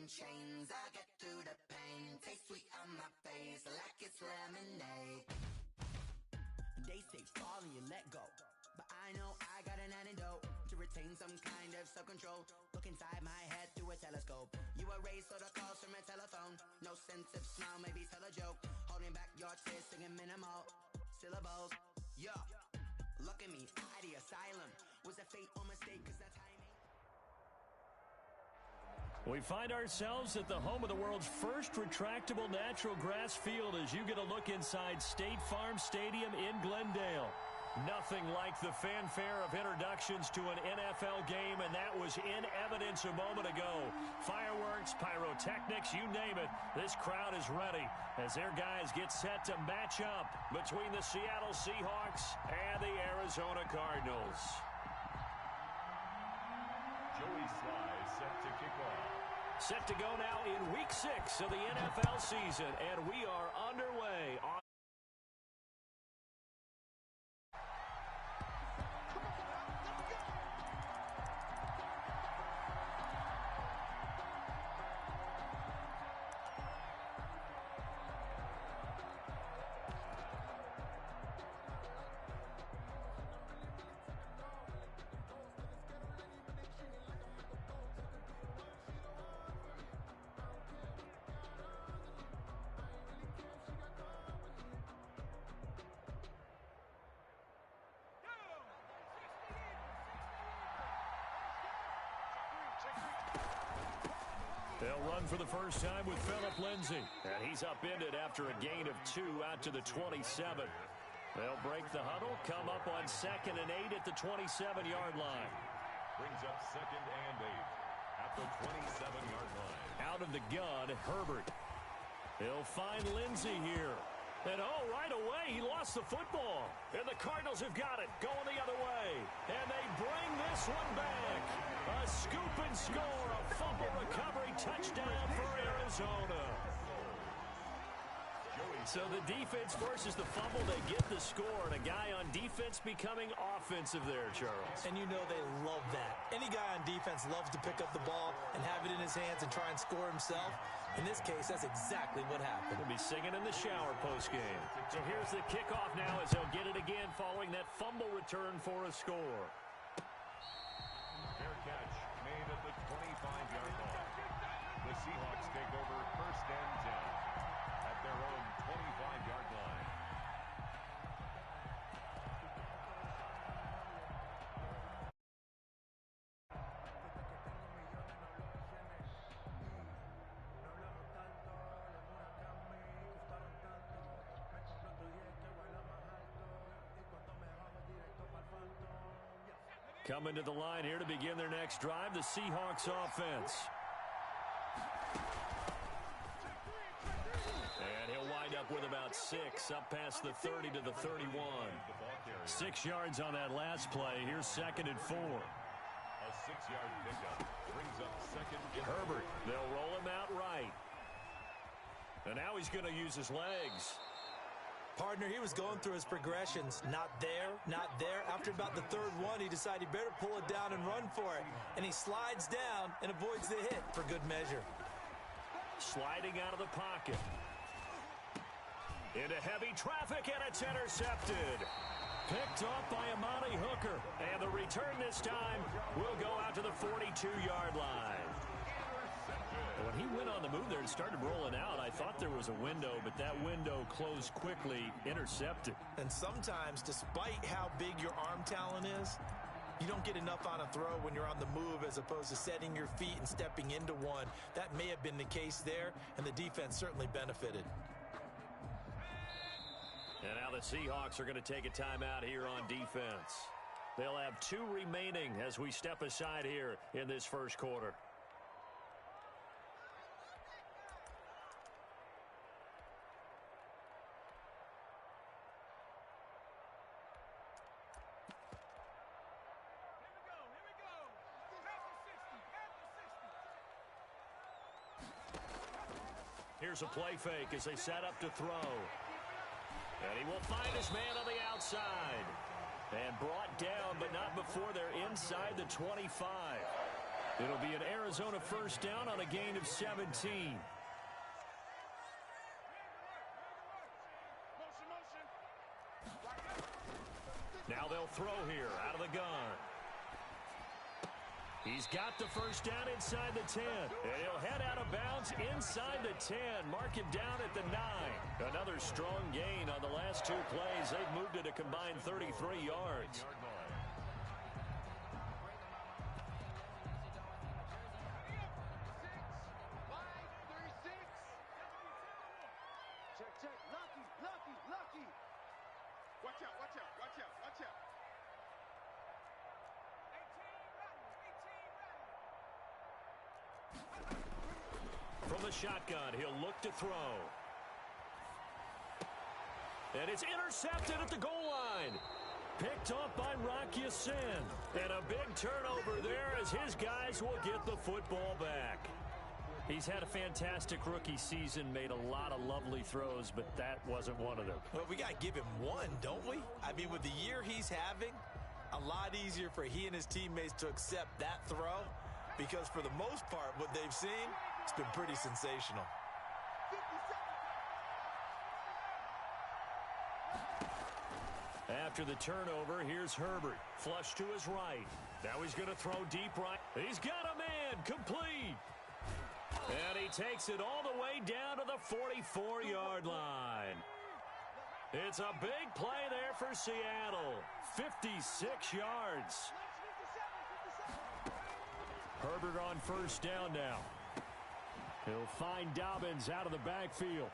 chains. I get through the pain. Taste sweet on my face like it's lemonade. They say fall and you let go, but I know I got an antidote to retain some kind of self-control. Look inside my head through a telescope. You erase all the calls from a telephone. No sense of smile, maybe tell a joke. Holding back your tears, singing minimal syllables. Yeah, look at me, the asylum. Was a fate or mistake, cause the timing. We find ourselves at the home of the world's first retractable natural grass field as you get a look inside State Farm Stadium in Glendale. Nothing like the fanfare of introductions to an NFL game, and that was in evidence a moment ago. Fireworks, pyrotechnics, you name it. This crowd is ready as their guys get set to match up between the Seattle Seahawks and the Arizona Cardinals. Joey Sly set to kick off. Set to go now in Week 6 of the NFL season, and we are underway. They'll run for the first time with Phillip Lindsay. And he's upended after a gain of 2 out to the 27. They'll break the huddle, come up on 2nd and 8 at the 27-yard line. Brings up 2nd and 8 at the 27-yard line. Out of the gun, Herbert. He'll find Lindsay here. And right away, he lost the football. And the Cardinals have got it, going the other way. And they bring this one back. A scoop and score, a fumble recovery touchdown for Arizona. So the defense forces the fumble, they get the score, and a guy on defense becoming offensive there, Charles. And you know they love that. Any guy on defense loves to pick up the ball and have it in his hands and try and score himself. In this case, that's exactly what happened. He'll be singing in the shower postgame. So here's the kickoff now as they'll get it again following that fumble return for a score. Fair catch made at the 25-yard line. The Seahawks take over 1st and 10 at their own 25-yard line. Coming to the line here to begin their next drive, the Seahawks offense. And he'll wind up with about 6, up past the 30 to the 31. 6 yards on that last play. Here's 2nd and 4. A 6-yard pickup brings up 2nd and Herbert, they'll roll him out right. And now he's going to use his legs. Partner, he was going through his progressions. Not there, not there. After about the 3rd one, he decided he better pull it down and run for it. And he slides down and avoids the hit for good measure. Sliding out of the pocket. Into heavy traffic, and it's intercepted. Picked off by Amani Hooker. And the return this time will go out to the 42-yard line. When he went on the move there and started rolling out, I thought there was a window, but that window closed quickly, intercepted. And sometimes, despite how big your arm talent is, you don't get enough on a throw when you're on the move as opposed to setting your feet and stepping into one. That may have been the case there, and the defense certainly benefited. And now the Seahawks are going to take a timeout here on defense. They'll have 2 remaining as we step aside here in this first quarter. Here's a play fake as they set up to throw. And he will find his man on the outside. And brought down, but not before they're inside the 25. It'll be an Arizona first down on a gain of 17. Now they'll throw here out of the gun. He's got the first down inside the 10. And he'll head out of bounds inside the 10. Mark him down at the 9. Another strong gain on the last two plays. They've moved it a combined 33 yards. Check. Lucky. Watch out. From the shotgun, he'll look to throw. And it's intercepted at the goal line. Picked off by Rock Ya-Sin. And a big turnover there as his guys will get the football back. He's had a fantastic rookie season, made a lot of lovely throws, but that wasn't one of them. Well, we got to give him one, don't we? I mean, with the year he's having, a lot easier for he and his teammates to accept that throw because for the most part, what they've seen, it's been pretty sensational. After the turnover, here's Herbert. Flush to his right. Now he's going to throw deep right. He's got a man. Complete. And he takes it all the way down to the 44-yard line. It's a big play there for Seattle. 56 yards. Herbert on first down now. He'll find Dobbins out of the backfield.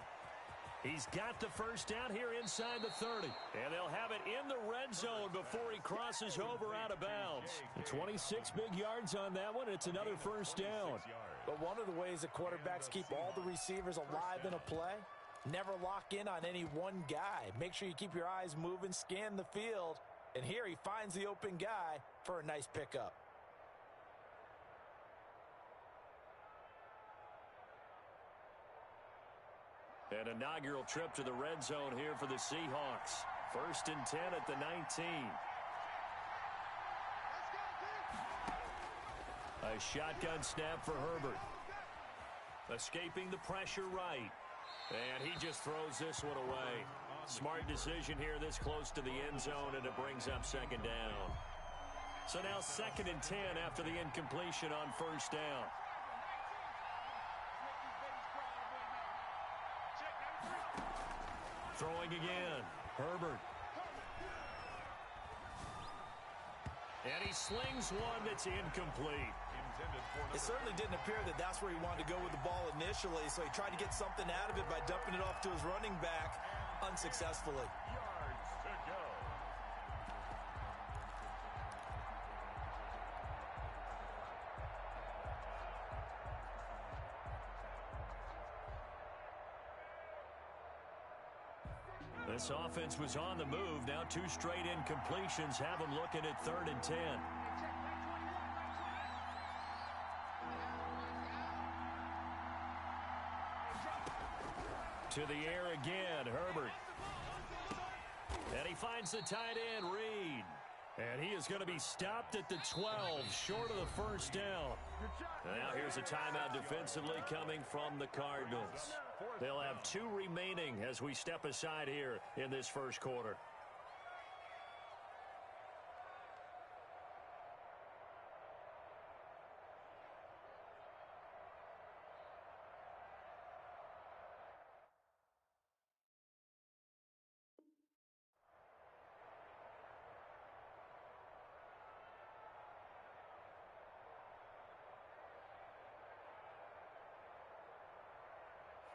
He's got the first down here inside the 30. And they'll have it in the red zone before he crosses over out of bounds. 26 big yards on that one. It's another first down. But one of the ways that quarterbacks keep all the receivers alive in a play, never lock in on any one guy. Make sure you keep your eyes moving, scan the field. And here he finds the open guy for a nice pickup. An inaugural trip to the red zone here for the Seahawks. 1st and 10 at the 19. A shotgun snap for Herbert. Escaping the pressure right. And he just throws this one away. Smart decision here this close to the end zone, and it brings up second down. So now 2nd and 10 after the incompletion on first down. Throwing again. Herbert. And he slings one that's incomplete. It certainly didn't appear that that's where he wanted to go with the ball initially, so he tried to get something out of it by dumping it off to his running back unsuccessfully. Yards to go. This offense was on the move. Now 2 straight incompletions have them looking at 3rd and 10. To the air again, Herbert. And he finds the tight end, Reed. And he is going to be stopped at the 12, short of the first down. Now here's a timeout defensively coming from the Cardinals. They'll have 2 remaining as we step aside here in this first quarter.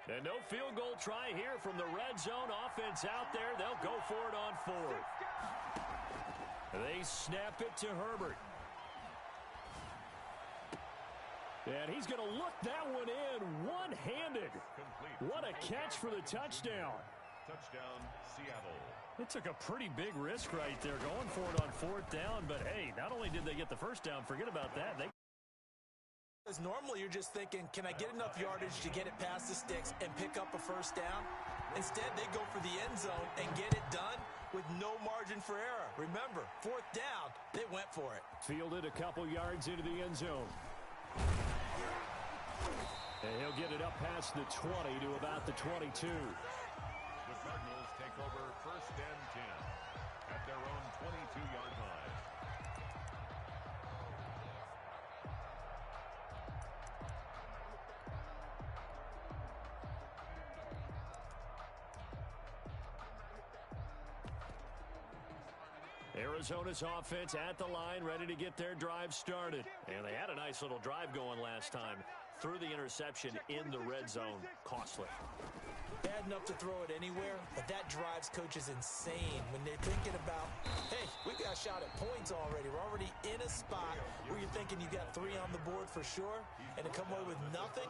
And no field goal try here from the red zone. Offense out there. They'll go for it on 4th. They snap it to Herbert. And he's going to look that one in one-handed. What a catch for the touchdown. Touchdown, Seattle. It took a pretty big risk right there going for it on 4th down. But, hey, not only did they get the first down, forget about that. Because normally you're just thinking, can I get enough yardage to get it past the sticks and pick up a first down? Instead, they go for the end zone and get it done with no margin for error. Remember, 4th down, they went for it. Fielded a couple yards into the end zone. And he'll get it up past the 20 to about the 22. The Cardinals take over first and 10 at their own 22-yard line. Arizona's offense at the line, ready to get their drive started. And they had a nice little drive going last time. Threw the interception in the red zone. Costly. Bad enough to throw it anywhere, but that drives coaches insane when they're thinking about, hey, we've got a shot at points already. We're already in a spot where you're thinking you got 3 on the board for sure, and to come away with nothing,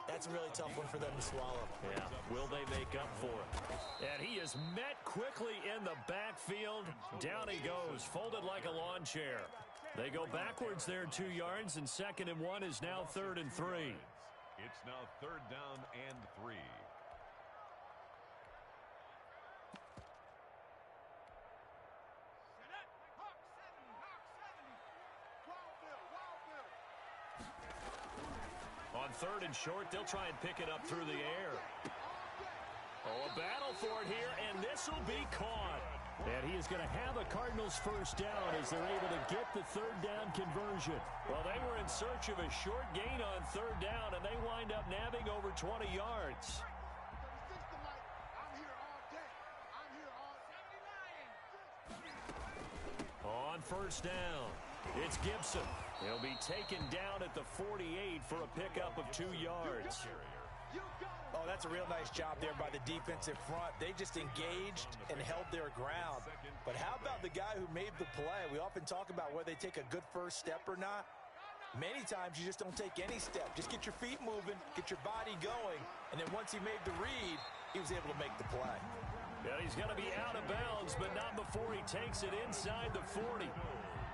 that's a really tough one for them to swallow. Yeah, will they make up for it? And he is met quickly in the backfield. Down he goes, folded like a lawn chair. They go backwards there 2 yards, and 2nd and 1 is now 3rd and 3. It's now 3rd down and 3. On 3rd and short, they'll try and pick it up through the air. Oh, a battle for it here, and this will be caught. And he is going to have a Cardinals first down as they're able to get the 3rd down conversion. Well, they were in search of a short gain on 3rd down, and they wind up nabbing over 20 yards. On first down, it's Gibson. He'll be taken down at the 48 for a pickup of 2 yards. Oh, that's a real nice job there by the defensive front. They just engaged and held their ground. But how about the guy who made the play? We often talk about whether they take a good first step or not. Many times you just don't take any step. Just get your feet moving, get your body going, and then once he made the read, he was able to make the play. Yeah, he's going to be out of bounds, but not before he takes it inside the 40.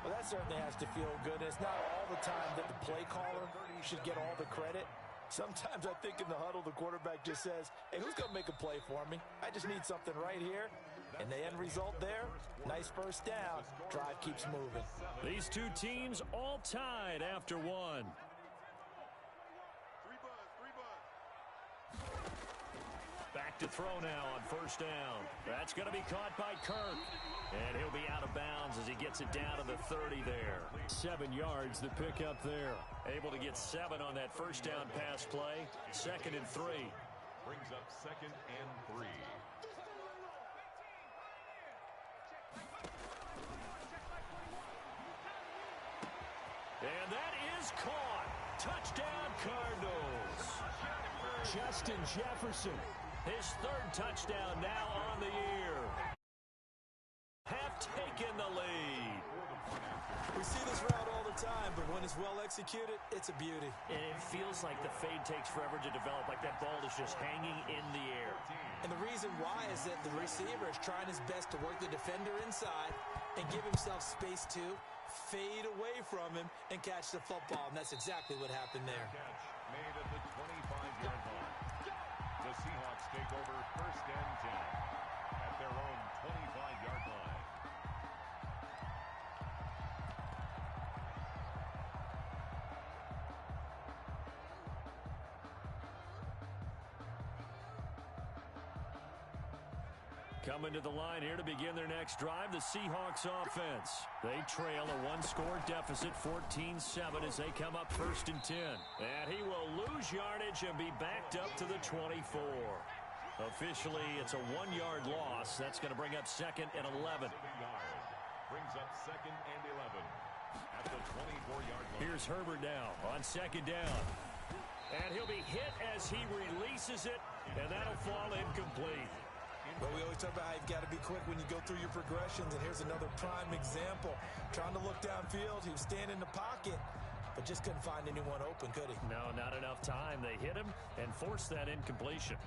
Well, that certainly has to feel good. It's not all the time that the play caller should get all the credit. Sometimes I think in the huddle, the quarterback just says, hey, who's going to make a play for me? I just need something right here. And the end result there, nice first down. Drive keeps moving. These two teams all tied after 1. Back to throw now on first down. That's going to be caught by Kirk. And he'll be out of bounds as he gets it down to the 30 there. 7 yards the pickup there. Able to get 7 on that first down pass play. 2nd and 3. Brings up 2nd and 3. And that is caught. Touchdown, Cardinals. Justin Jefferson, his 3rd touchdown now on the year. Have taken the lead. We see this route all the time, but when it's well executed, it's a beauty. And it feels like the fade takes forever to develop, like that ball is just hanging in the air. And the reason why is that the receiver is trying his best to work the defender inside and give himself space to fade away from him and catch the football, and that's exactly what happened there. Catch made at the 25-yard line. The Seahawks take over first and 10 at their own 25-yard line. Coming to the line here to begin their next drive, the Seahawks offense. They trail a 1-score deficit, 14-7, as they come up first and 10. And he will lose yardage and be backed up to the 24. Officially, it's a 1-yard loss. That's going to bring up 2nd and 11. Brings up 2nd and 11 at the 24-yard line. Here's Herbert now on 2nd down. And he'll be hit as he releases it, and that'll fall incomplete. But we always talk about how you've got to be quick when you go through your progressions, and here's another prime example. Trying to look downfield, he was standing in the pocket, but just couldn't find anyone open, could he? No, not enough time. They hit him and forced that incompletion.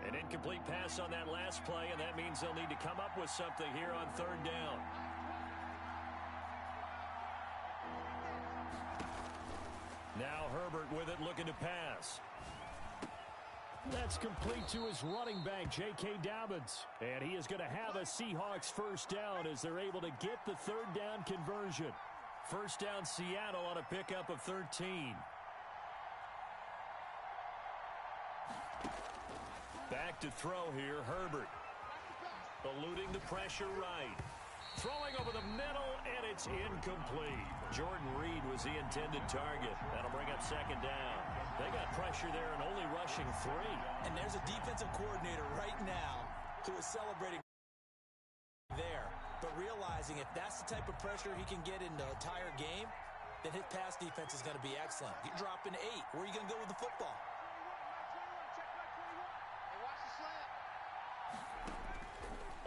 An incomplete pass on that last play, and that means they'll need to come up with something here on 3rd down. Now Herbert with it, looking to pass. That's complete to his running back, J.K. Dobbins. And he is going to have a Seahawks first down as they're able to get the third down conversion. First down Seattle on a pickup of 13. Back to throw here, Herbert. Eluding the pressure right. Throwing over the middle, and it's incomplete. Jordan Reed was the intended target. That'll bring up second down. They got pressure there and only rushing 3. And there's a defensive coordinator right now who is celebrating there, but realizing if that's the type of pressure he can get in the entire game, then his pass defense is going to be excellent. You're dropping 8. Where are you going to go with the football?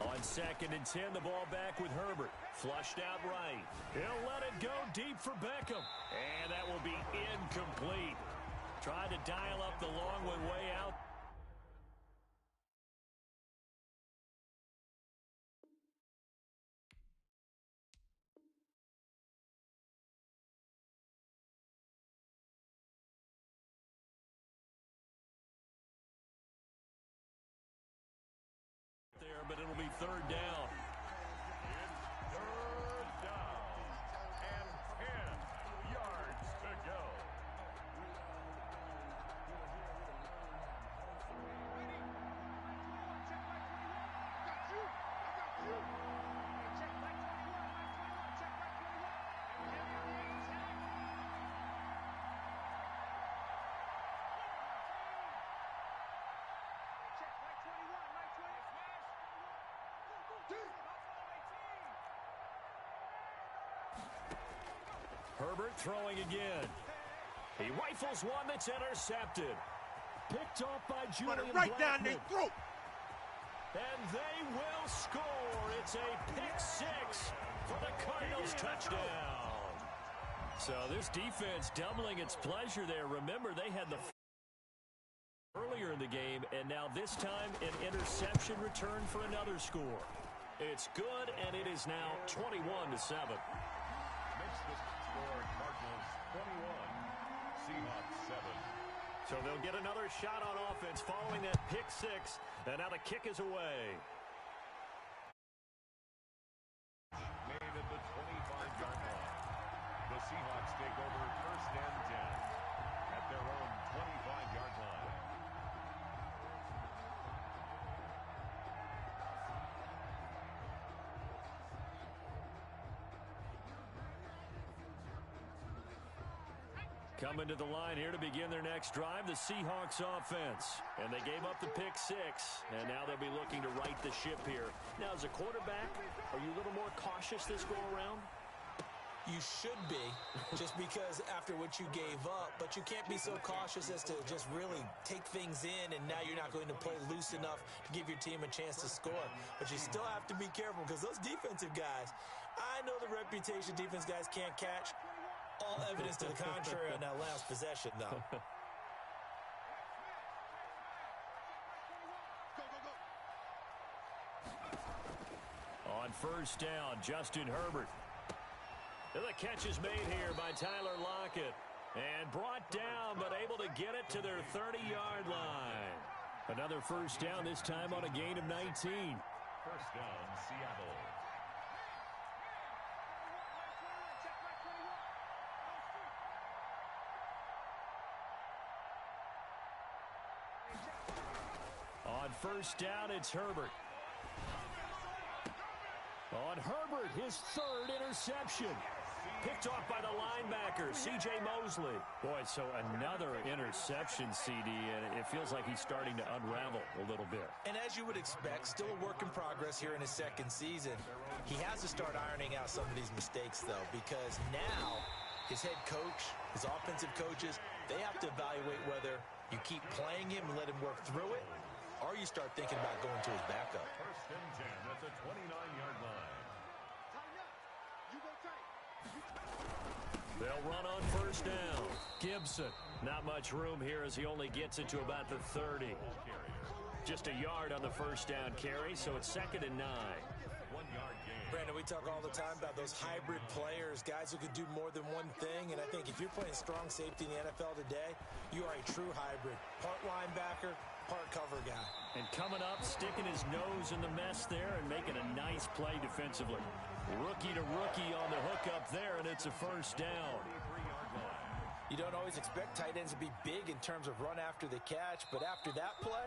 On 2nd and 10, the ball back with Herbert. Flushed out right. He'll let it go deep for Beckham. And that will be incomplete. Tried to dial up the long one way out. There, but it'll be third down. It's third down and 10 yards to go. Herbert throwing again. He rifles one that's intercepted. Picked off by Julian right down Blackmon. their throat. And they will score. It's a pick 6 for the Cardinals touchdown. So this defense doubling its pleasure there. Remember, they had the earlier in the game, and now this time an interception return for another score. It's good, and it is now 21-7. Makes the score Cardinals 21, Seahawks 7. So they'll get another shot on offense following that pick 6, and now the kick is away. Made at the 25-yard line. The Seahawks take over first and 10 at their own 25-yard line. Coming to the line here to begin their next drive, the Seahawks offense. And they gave up the pick 6, and now they'll be looking to right the ship here. Now, as a quarterback, are you a little more cautious this go-around? You should be, just because after what you gave up, but you can't be so cautious as to just really take things in, and now you're not going to play loose enough to give your team a chance to score. But you still have to be careful, because those defensive guys, I know the reputation defense guys can't catch. All evidence to the contrary on that last possession, though. On first down, Justin Herbert. And the catch is made here by Tyler Lockett. And brought down, but able to get it to their 30-yard line. Another first down, this time on a gain of 19. First down, Seattle. On first down, it's Herbert. On Herbert, his third interception. Picked off by the linebacker, C.J. Mosley. Boy, so another interception, CD, and it feels like he's starting to unravel a little bit. And as you would expect, still a work in progress here in his second season. He has to start ironing out some of these mistakes, though, because now his head coach, his offensive coaches, they have to evaluate whether you keep playing him and let him work through it, or you start thinking about going to his backup. First and 10 at the 29-yard line. They'll run on first down. Gibson, not much room here as he only gets it to about the 30. Just a yard on the first down carry, so it's 2nd and 9. 1-yard gain. Brandon, we talk all the time about those hybrid players, guys who could do more than one thing, and I think if you're playing strong safety in the NFL today, you are a true hybrid. Part linebacker, part cover guy. And coming up, sticking his nose in the mess there and making a nice play defensively. Rookie to rookie on the hookup there, and it's a first down. You don't always expect tight ends to be big in terms of run after the catch, but after that play,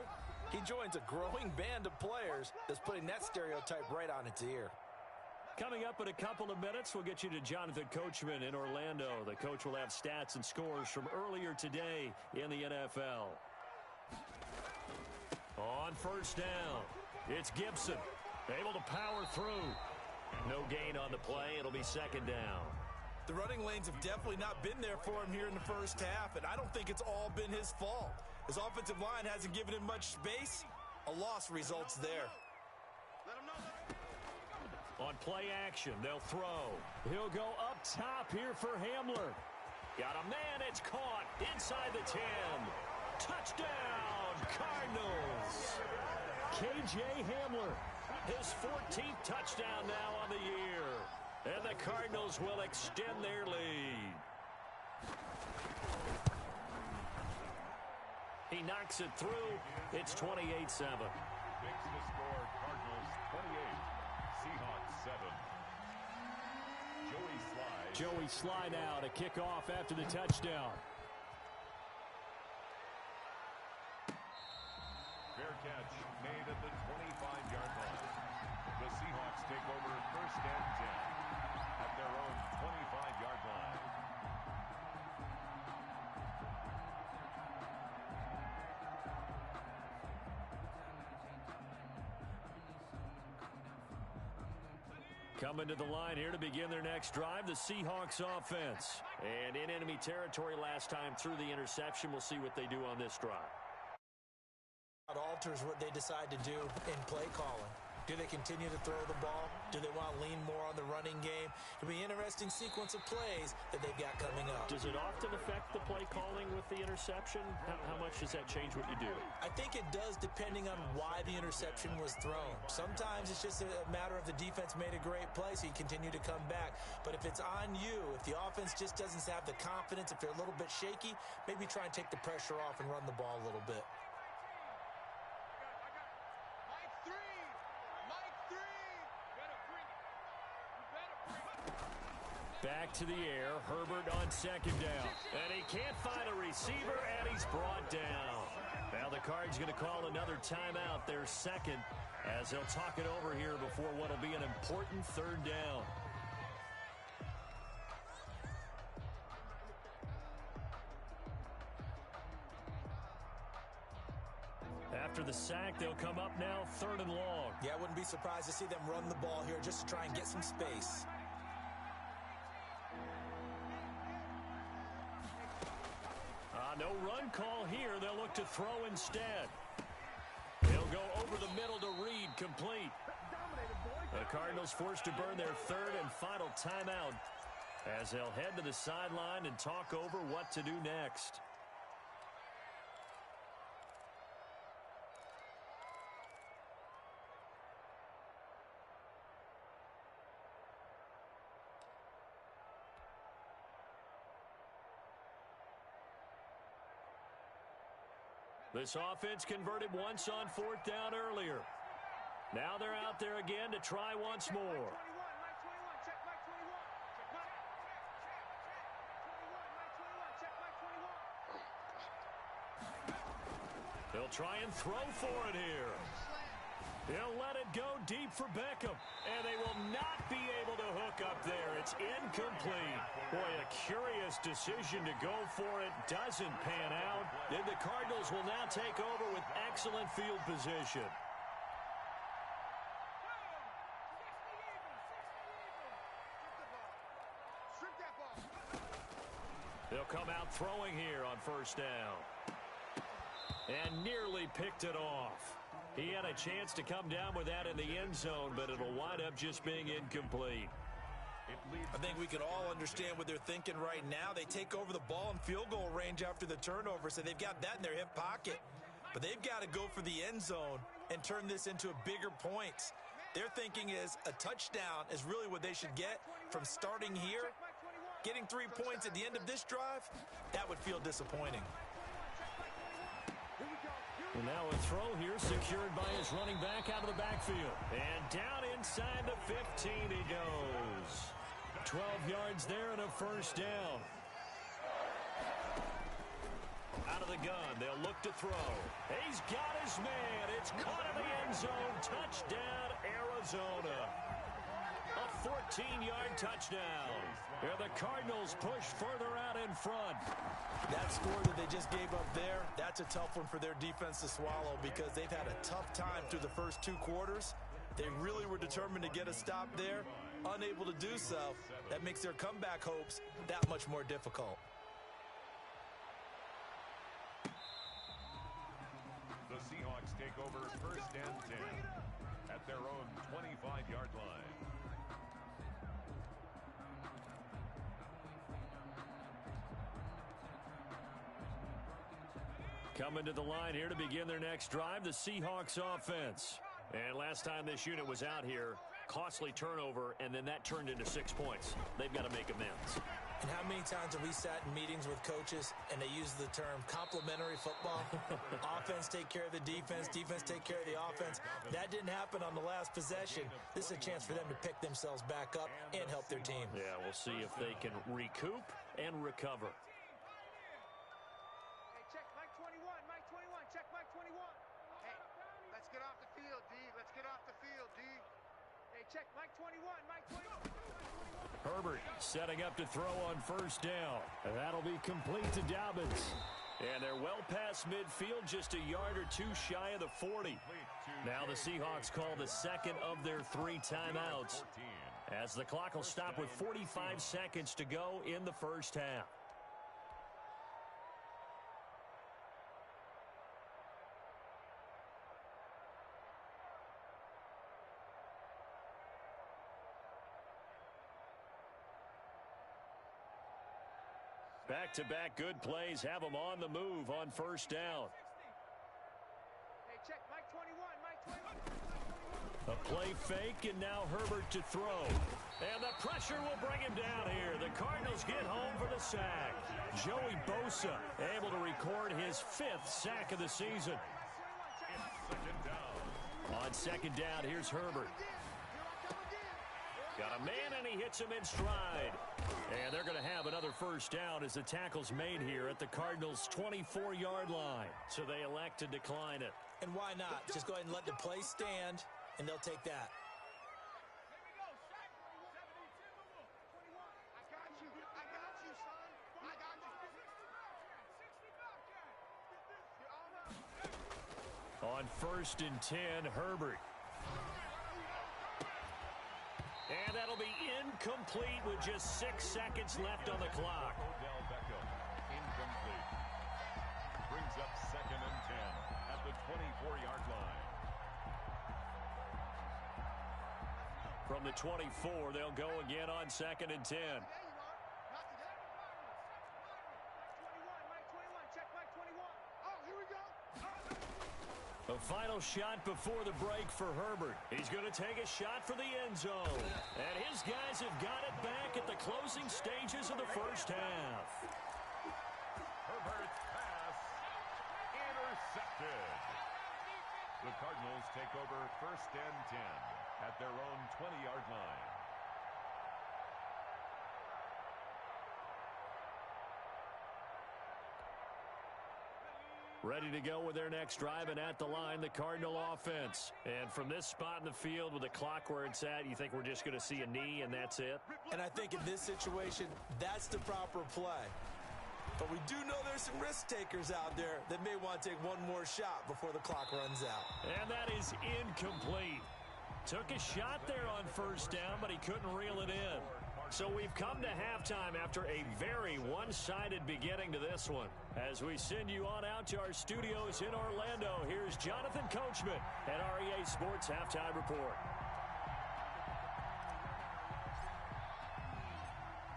he joins a growing band of players that's putting that stereotype right on its ear. Coming up in a couple of minutes, we'll get you to Jonathan Coachman in Orlando. The coach will have stats and scores from earlier today in the NFL. On first down, it's Gibson, able to power through. No gain on the play. It'll be second down. The running lanes have definitely not been there for him here in the first half, and I don't think it's all been his fault. His offensive line hasn't given him much space. A loss results there. On play action, they'll throw. He'll go up top here for Hamler. Got a man, it's caught inside the 10. Touchdown, Cardinals. KJ Hamler, his 14th touchdown now on the year. And the Cardinals will extend their lead. He knocks it through. It's 28-7. Makes the score Cardinals 28, Seahawks 7. Joey Slye now to kick off after the touchdown. Fair catch made at the 25-yard line. The Seahawks take over first and 10 at their own 25-yard line. Coming to the line here to begin their next drive, the Seahawks offense. And in enemy territory last time through the interception. We'll see what they do on this drive. It alters what they decide to do in play calling. Do they continue to throw the ball? Do they want to lean more on the running game? It'll be an interesting sequence of plays that they've got coming up. Does it often affect the play calling with the interception? How much does that change what you do? I think it does depending on why the interception was thrown. Sometimes it's just a matter of the defense made a great play, so you continue to come back. But if it's on you, if the offense just doesn't have the confidence, if they're a little bit shaky, maybe try and take the pressure off and run the ball a little bit. Back to the air, Herbert on second down. And he can't find a receiver, and he's brought down. Now the Cards going to call another timeout, their second, as they'll talk it over here before what will be an important third down. After the sack, they'll come up now third and long. Yeah, I wouldn't be surprised to see them run the ball here just to try and get some space. No run call here. They'll look to throw instead. He'll go over the middle to Reed, complete. The Cardinals forced to burn their third and final timeout as they'll head to the sideline and talk over what to do next. This offense converted once on fourth down earlier. Now they're out there again to try once more. They'll try and throw for it here. He'll let it go deep for Beckham. And they will not be able to hook up there. It's incomplete. Boy, a curious decision to go for it. Doesn't pan out. Then the Cardinals will now take over with excellent field position. They'll come out throwing here on first down. And nearly picked it off. He had a chance to come down with that in the end zone, but it'll wind up just being incomplete. I think we can all understand what they're thinking right now. They take over the ball in field goal range after the turnover, so they've got that in their hip pocket. But they've got to go for the end zone and turn this into a bigger points. Their thinking is a touchdown is really what they should get from starting here. Getting 3 points at the end of this drive, that would feel disappointing. And now a throw here secured by his running back out of the backfield. And down inside the 15 he goes. 12 yards there and a first down. Out of the gun, they'll look to throw. He's got his man. It's caught in the end zone. Touchdown, Arizona. A 14-yard touchdown. And the Cardinals push further out in front. That score that they just gave up there, that's a tough one for their defense to swallow because they've had a tough time through the first 2 quarters. They really were determined to get a stop there. Unable to do so, that makes their comeback hopes that much more difficult. The Seahawks take over first and 10 at their own 25-yard line. Coming to the line here to begin their next drive, the Seahawks offense. And last time this unit was out here, costly turnover, and then that turned into 6 points. They've got to make amends. And how many times have we sat in meetings with coaches and they use the term complementary football? Offense take care of the defense, defense take care of the offense. That didn't happen on the last possession. This is a chance for them to pick themselves back up and help their team. Yeah, we'll see if they can recoup and recover. Hey, check Mike 21, Mike 21, check Mike 21. Hey, let's get off the field, D. Let's get off the field, D. Hey, check Mike 21, Mike 21. Herbert setting up to throw on first down. And that'll be complete to Dobbins. And they're well past midfield, just a yard or 2 shy of the 40. Now the Seahawks call the second of their 3 timeouts, as the clock will stop with 45 seconds to go in the first half. Back-to-back good plays have them on the move on first down. Hey, check Mike 21, Mike 21. A play fake, and now Herbert to throw. And the pressure will bring him down here. The Cardinals get home for the sack. Joey Bosa able to record his 5th sack of the season. On second down, here's Herbert. Got a man, and he hits him in stride. And they're going to have another first down as the tackle's made here at the Cardinals' 24-yard line. So they elect to decline it. And why not? Just go ahead and let the play stand, and they'll take that. On first and 10, Herbert. And that'll be incomplete with just 6 seconds left on the clock. Odell Beckham, incomplete. Brings up second and 10 at the 24-yard line. From the 24, they'll go again on second and 10. A final shot before the break for Herbert. He's going to take a shot for the end zone. And his guys have got it back at the closing stages of the first half. Herbert's pass intercepted. The Cardinals take over first and 10 at their own 20-yard line. Ready to go with their next drive, and at the line, the Cardinal offense. And from this spot in the field with the clock where it's at, you think we're just going to see a knee and that's it? And I think in this situation, that's the proper play. But we do know there's some risk takers out there that may want to take one more shot before the clock runs out. And that is incomplete. Took a shot there on first down, but he couldn't reel it in. So we've come to halftime after a very one-sided beginning to this one. As we send you on out to our studios in Orlando, here's Jonathan Coachman at REA Sports Halftime Report.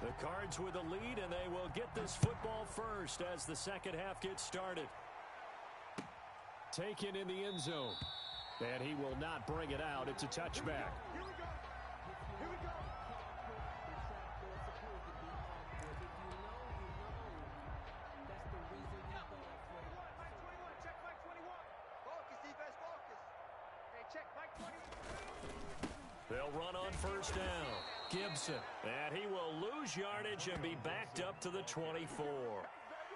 The Cards with a lead, and they will get this football first as the second half gets started. Taken in the end zone. And he will not bring it out. It's a touchback. Here we go. Here we go. They'll run on first down. Gibson. And he will lose yardage and be backed up to the 24.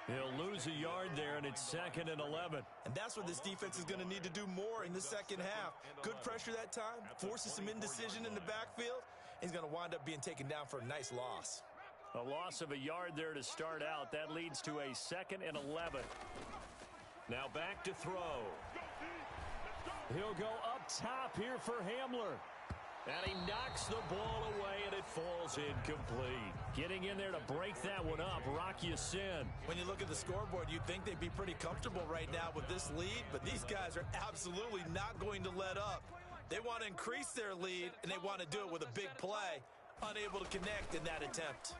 He'll lose a yard there, and it's 2nd and 11. And that's what this defense is going to need to do more in the second half. Good pressure that time, forces some indecision in the backfield. He's going to wind up being taken down for a nice loss. A loss of a yard there to start out. That leads to a 2nd and 11. Now back to throw. He'll go up top here for Hamler. And he knocks the ball away, and it falls incomplete. Getting in there to break that one up, Rock Ya-Sin. When you look at the scoreboard, you'd think they'd be pretty comfortable right now with this lead, but these guys are absolutely not going to let up. They want to increase their lead, and they want to do it with a big play. Unable to connect in that attempt.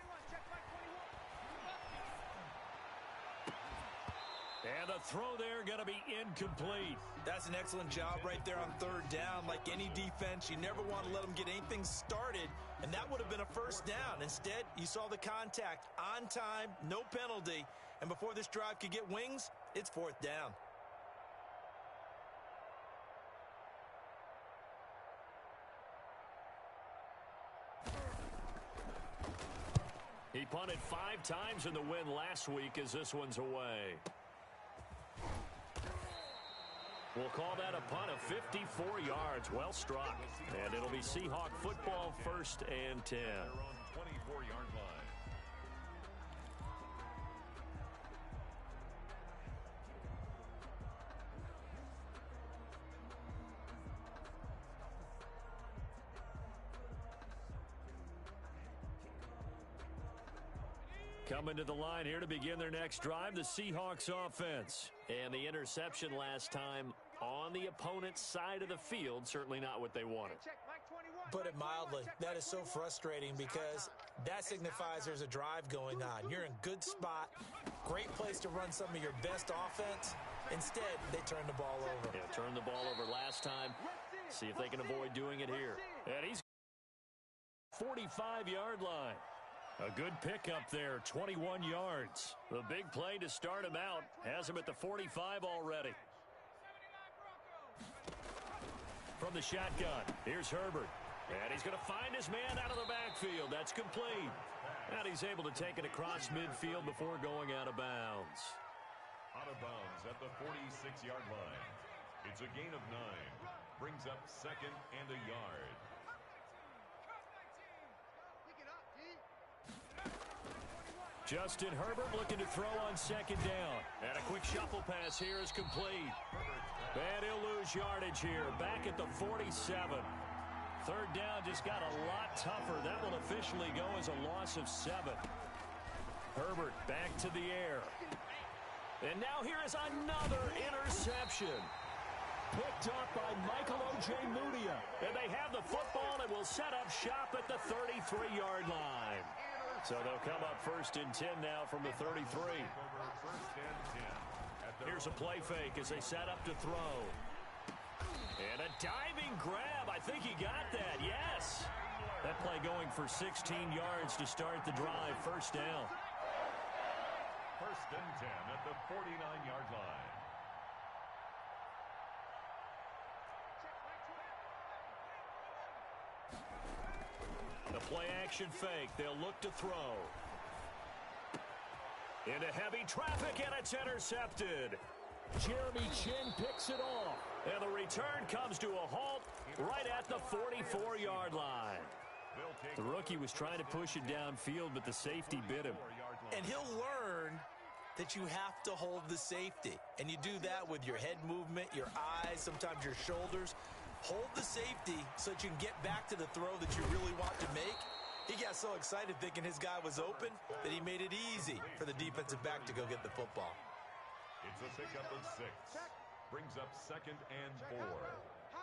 And a throw there going to be incomplete. That's an excellent job right there on third down. Like any defense, you never want to let them get anything started, and that would have been a first down. Instead, you saw the contact on time, no penalty, and before this drive could get wings, it's 4th down. He punted 5 times in the win last week as this one's away. We'll call that a punt of 54 yards. Well struck. And it'll be Seahawk football, 1st and 10. Their own 24-yard line. Coming to the line here to begin their next drive, the Seahawks offense. And the interception last time on the opponent's side of the field, certainly not what they wanted. Put it mildly, that is so frustrating because that signifies there's a drive going on. You're in good spot, great place to run some of your best offense. Instead, they turn the ball over. Yeah, turned the ball over last time. See if they can avoid doing it here. And he's 45-yard line. A good pickup there, 21 yards. The big play to start him out has him at the 45 already. From the shotgun, here's Herbert. And he's going to find his man out of the backfield. That's complete. And he's able to take it across midfield before going out of bounds. Out of bounds at the 46-yard line. It's a gain of 9. Brings up 2nd and a yard. Justin Herbert looking to throw on 2nd down. And a quick shuffle pass here is complete. And he'll lose yardage here. Back at the 47. 3rd down just got a lot tougher. That will officially go as a loss of 7. Herbert back to the air. And now here is another interception. Picked up by Michael O.J. Mudia. And they have the football and will set up shop at the 33-yard line. So they'll come up 1st and 10 now from the 33. Here's a play fake as they set up to throw. And a diving grab. I think he got that. Yes. That play going for 16 yards to start the drive. 1st down. 1st and 10 at the 49-yard line. The play-action fake. They'll look to throw. Into heavy traffic, and it's intercepted. Jeremy Chin picks it off. And the return comes to a halt right at the 44-yard line. The rookie was trying to push it downfield, but the safety bit him. And he'll learn that you have to hold the safety. And you do that with your head movement, your eyes, sometimes your shoulders. Hold the safety so that you can get back to the throw that you really want to make. He got so excited thinking his guy was open that he made it easy for the defensive back to go get the football. It's a pickup of 6. Brings up 2nd and 4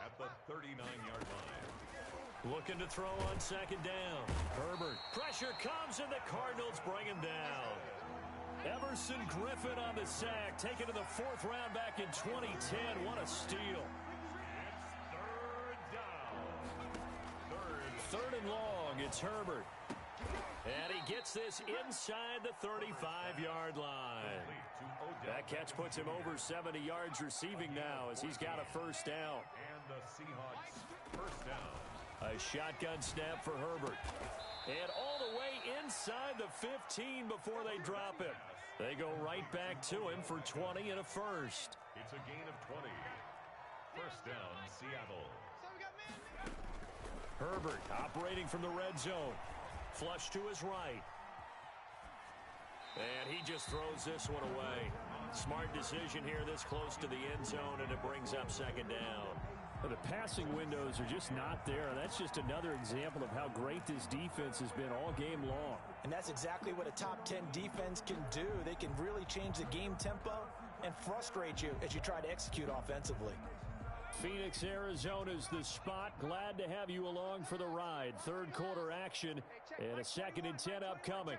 at the 39-yard line. Looking to throw on 2nd down. Herbert. Pressure comes, and the Cardinals bring him down. Everson Griffin on the sack, taken to the 4th round back in 2010. What a steal. 3rd and long, it's Herbert. And he gets this inside the 35-yard line. That catch puts him over 70 yards receiving now as he's got a 1st down. And the Seahawks 1st down. A shotgun snap for Herbert. And all the way inside the 15 before they drop it. They go right back to him for 20 and a first. It's a gain of 20. First down, Seattle. Herbert operating from the red zone. Flush to his right. And he just throws this one away. Smart decision here this close to the end zone, and it brings up second down. The passing windows are just not there. That's just another example of how great this defense has been all game long. And that's exactly what a top 10 defense can do. They can really change the game tempo and frustrate you as you try to execute offensively. Phoenix, Arizona's the spot. Glad to have you along for the ride. Third quarter action and a 2nd and 10 upcoming.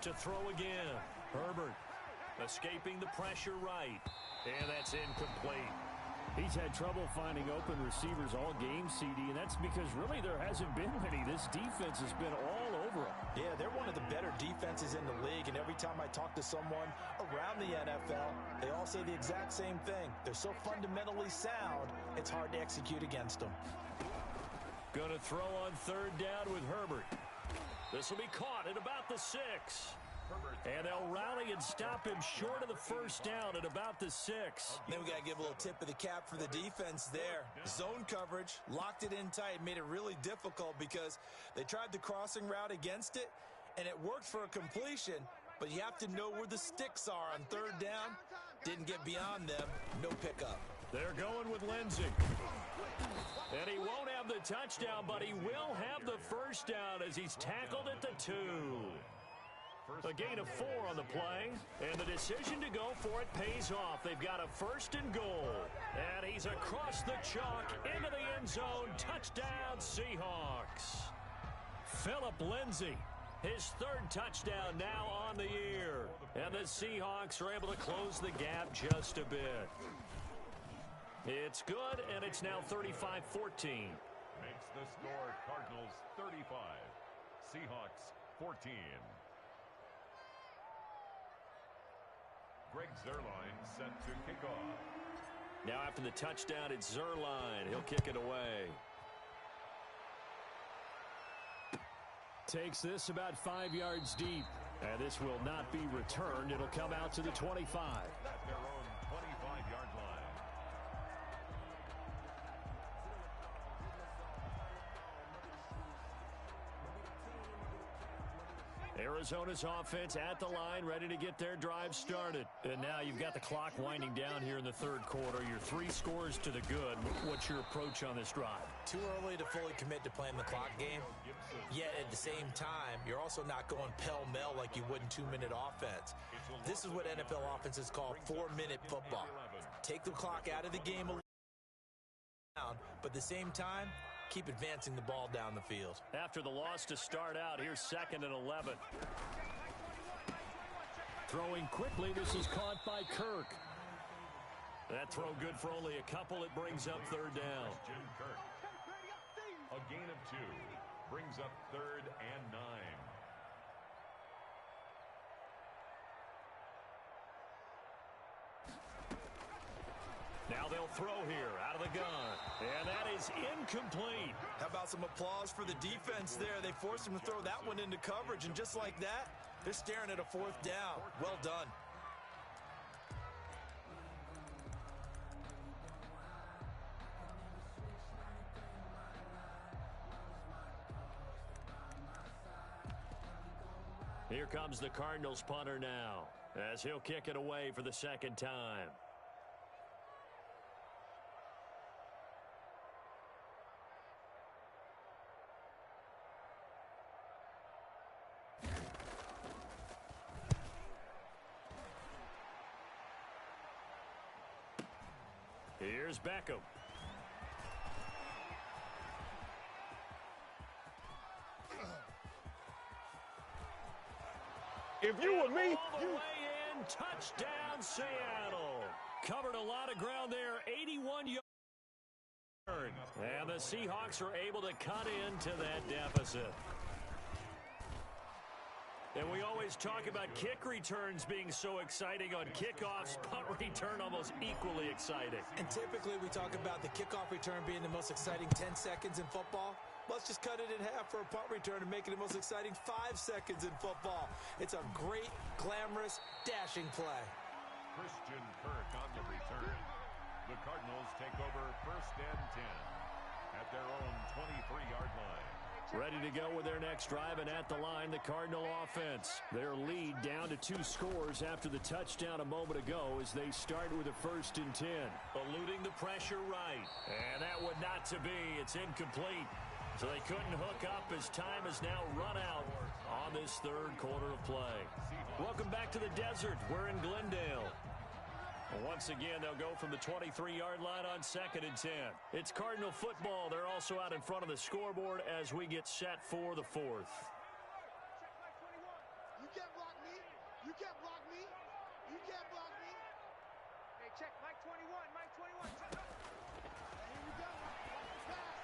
To throw again. Herbert escaping the pressure right. And that's incomplete. He's had trouble finding open receivers all game, CD, and that's because really there hasn't been many. This defense has been all over him. Yeah, they're one of the better defenses in the league, and every time I talk to someone around the NFL, they all say the exact same thing. They're so fundamentally sound, it's hard to execute against them. Going to throw on third down with Herbert. This will be caught at about the 6. And they'll rally and stop him short of the first down at about the 6. Then we got to give a little tip of the cap for the defense there. Zone coverage, locked it in tight, made it really difficult because they tried the crossing route against it, and it worked for a completion, but you have to know where the sticks are on third down. Didn't get beyond them, no pickup. They're going with Lindsey. And he won't have the touchdown, but he will have the first down as he's tackled at the 2. A gain of 4 on the play, and the decision to go for it pays off. They've got a 1st and goal, and he's across the chalk into the end zone. Touchdown, Seahawks. Phillip Lindsay, his 3rd touchdown now on the year, and the Seahawks are able to close the gap just a bit. It's good, and it's now 35-14. Makes the score Cardinals 35, Seahawks 14. Greg Zuerlein set to kick off. Now after the touchdown, it's Zuerlein. He'll kick it away. Takes this about 5 yards deep. And this will not be returned. It'll come out to the 25. At their own 25-yard line. Arizona's offense at the line, ready to get their drive started. And now you've got the clock winding down here in the 3rd quarter. Your 3 scores to the good. What's your approach on this drive? Too early to fully commit to playing the clock game. Yet at the same time, you're also not going pell-mell like you would in 2-minute offense. This is what NFL offenses call 4-minute football. Take the clock out of the game a little down, but at the same time, keep advancing the ball down the field. After the loss to start out, here's 2nd and 11. Throwing quickly, this is caught by Kirk. That throw good for only a couple. It brings up 3rd down. Jim Kirk. A gain of 2 brings up 3rd and 9. Now they'll throw here out of the gun. And that is incomplete. How about some applause for the defense there? They forced him to throw that one into coverage, and just like that, they're staring at a 4th down. Well done. Here comes the Cardinals punter now, as he'll kick it away for the 2nd time. Here's Beckham. If you were me, all the way in, touchdown Seattle. Covered a lot of ground there, 81 yards. And the Seahawks are able to cut into that deficit. And we always talk about kick returns being so exciting on kickoffs, punt return almost equally exciting. And typically we talk about the kickoff return being the most exciting 10 seconds in football. Let's just cut it in half for a punt return and make it the most exciting 5 seconds in football. It's a great, glamorous, dashing play. Christian Kirk on the return. The Cardinals take over 1st and 10 at their own 23-yard line. Ready to go with their next drive, and at the line, the Cardinal offense. Their lead down to 2 scores after the touchdown a moment ago as they start with a 1st and 10. Eluding the pressure right. And that would not to be. It's incomplete. So they couldn't hook up as time has now run out on this 3rd quarter of play. Welcome back to the desert. We're in Glendale. Once again, they'll go from the 23-yard line on 2nd and 10. It's Cardinal football. They're also out in front of the scoreboard as we get set for the 4th. You can't block me. You can't block me. You can't block me. Hey, check Mike 21. Mike 21. Check. Here we go. Watch the pass.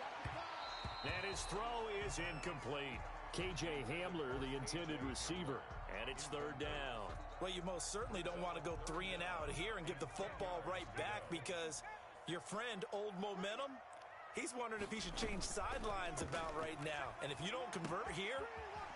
Watch the pass. And his throw is incomplete. KJ Hamler, the intended receiver. And it's 3rd down. Well, you most certainly don't want to go 3 and out here and give the football right back because your friend, Old Momentum, he's wondering if he should change sidelines about right now. And if you don't convert here,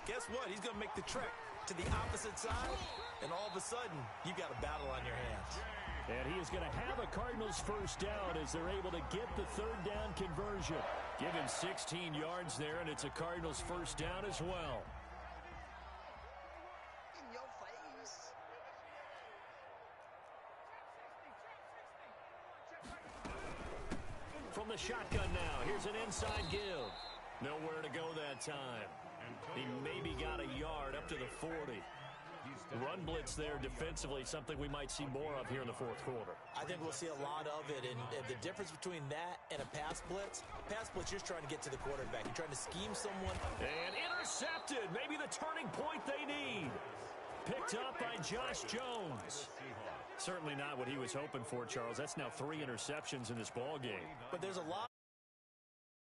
guess what? He's going to make the trek to the opposite side, and all of a sudden, you got a battle on your hands. And he is going to have a Cardinals 1st down as they're able to get the 3rd down conversion. Give him 16 yards there, and it's a Cardinals 1st down as well. From the shotgun now, here's an inside give. Nowhere to go that time. He maybe got a yard up to the 40. Run blitz there defensively, something we might see more of here in the 4th quarter. I think we'll see a lot of it, and the difference between that and a pass blitz, you're just trying to get to the quarterback. You're trying to scheme someone. And intercepted, maybe the turning point they need. Picked up by Josh Jones. Certainly not what he was hoping for, Charles. That's now 3 interceptions in this ball game. But there's a lot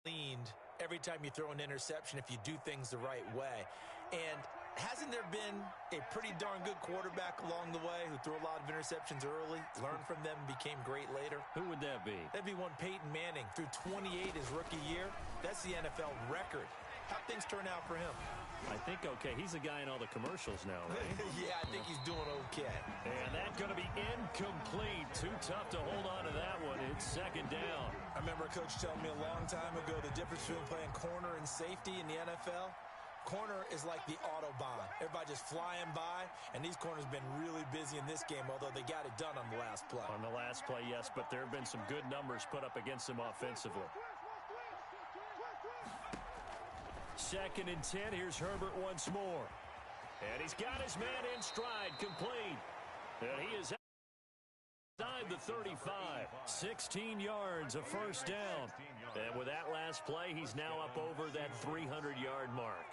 leaned every time you throw an interception if you do things the right way. And hasn't there been a pretty darn good quarterback along the way who threw a lot of interceptions early, learned from them, became great later? Who would that be? That'd be one Peyton Manning. Threw 28 his rookie year. That's the NFL record. How'd things turn out for him? I think okay. He's the guy in all the commercials now, right? Yeah, I think he's doing okay. And that's going to be incomplete. Too tough to hold on to that one. It's 2nd down. I remember a coach telling me a long time ago the difference between playing corner and safety in the NFL. Corner is like the Autobahn. Everybody just flying by, and these corners have been really busy in this game, although they got it done on the last play. On the last play, yes, but there have been some good numbers put up against them offensively. 2nd and 10. Here's Herbert once more. And he's got his man in stride, complete. And he is outside the 35. 16 yards, a 1st down. And with that last play, he's now up over that 300-yard mark.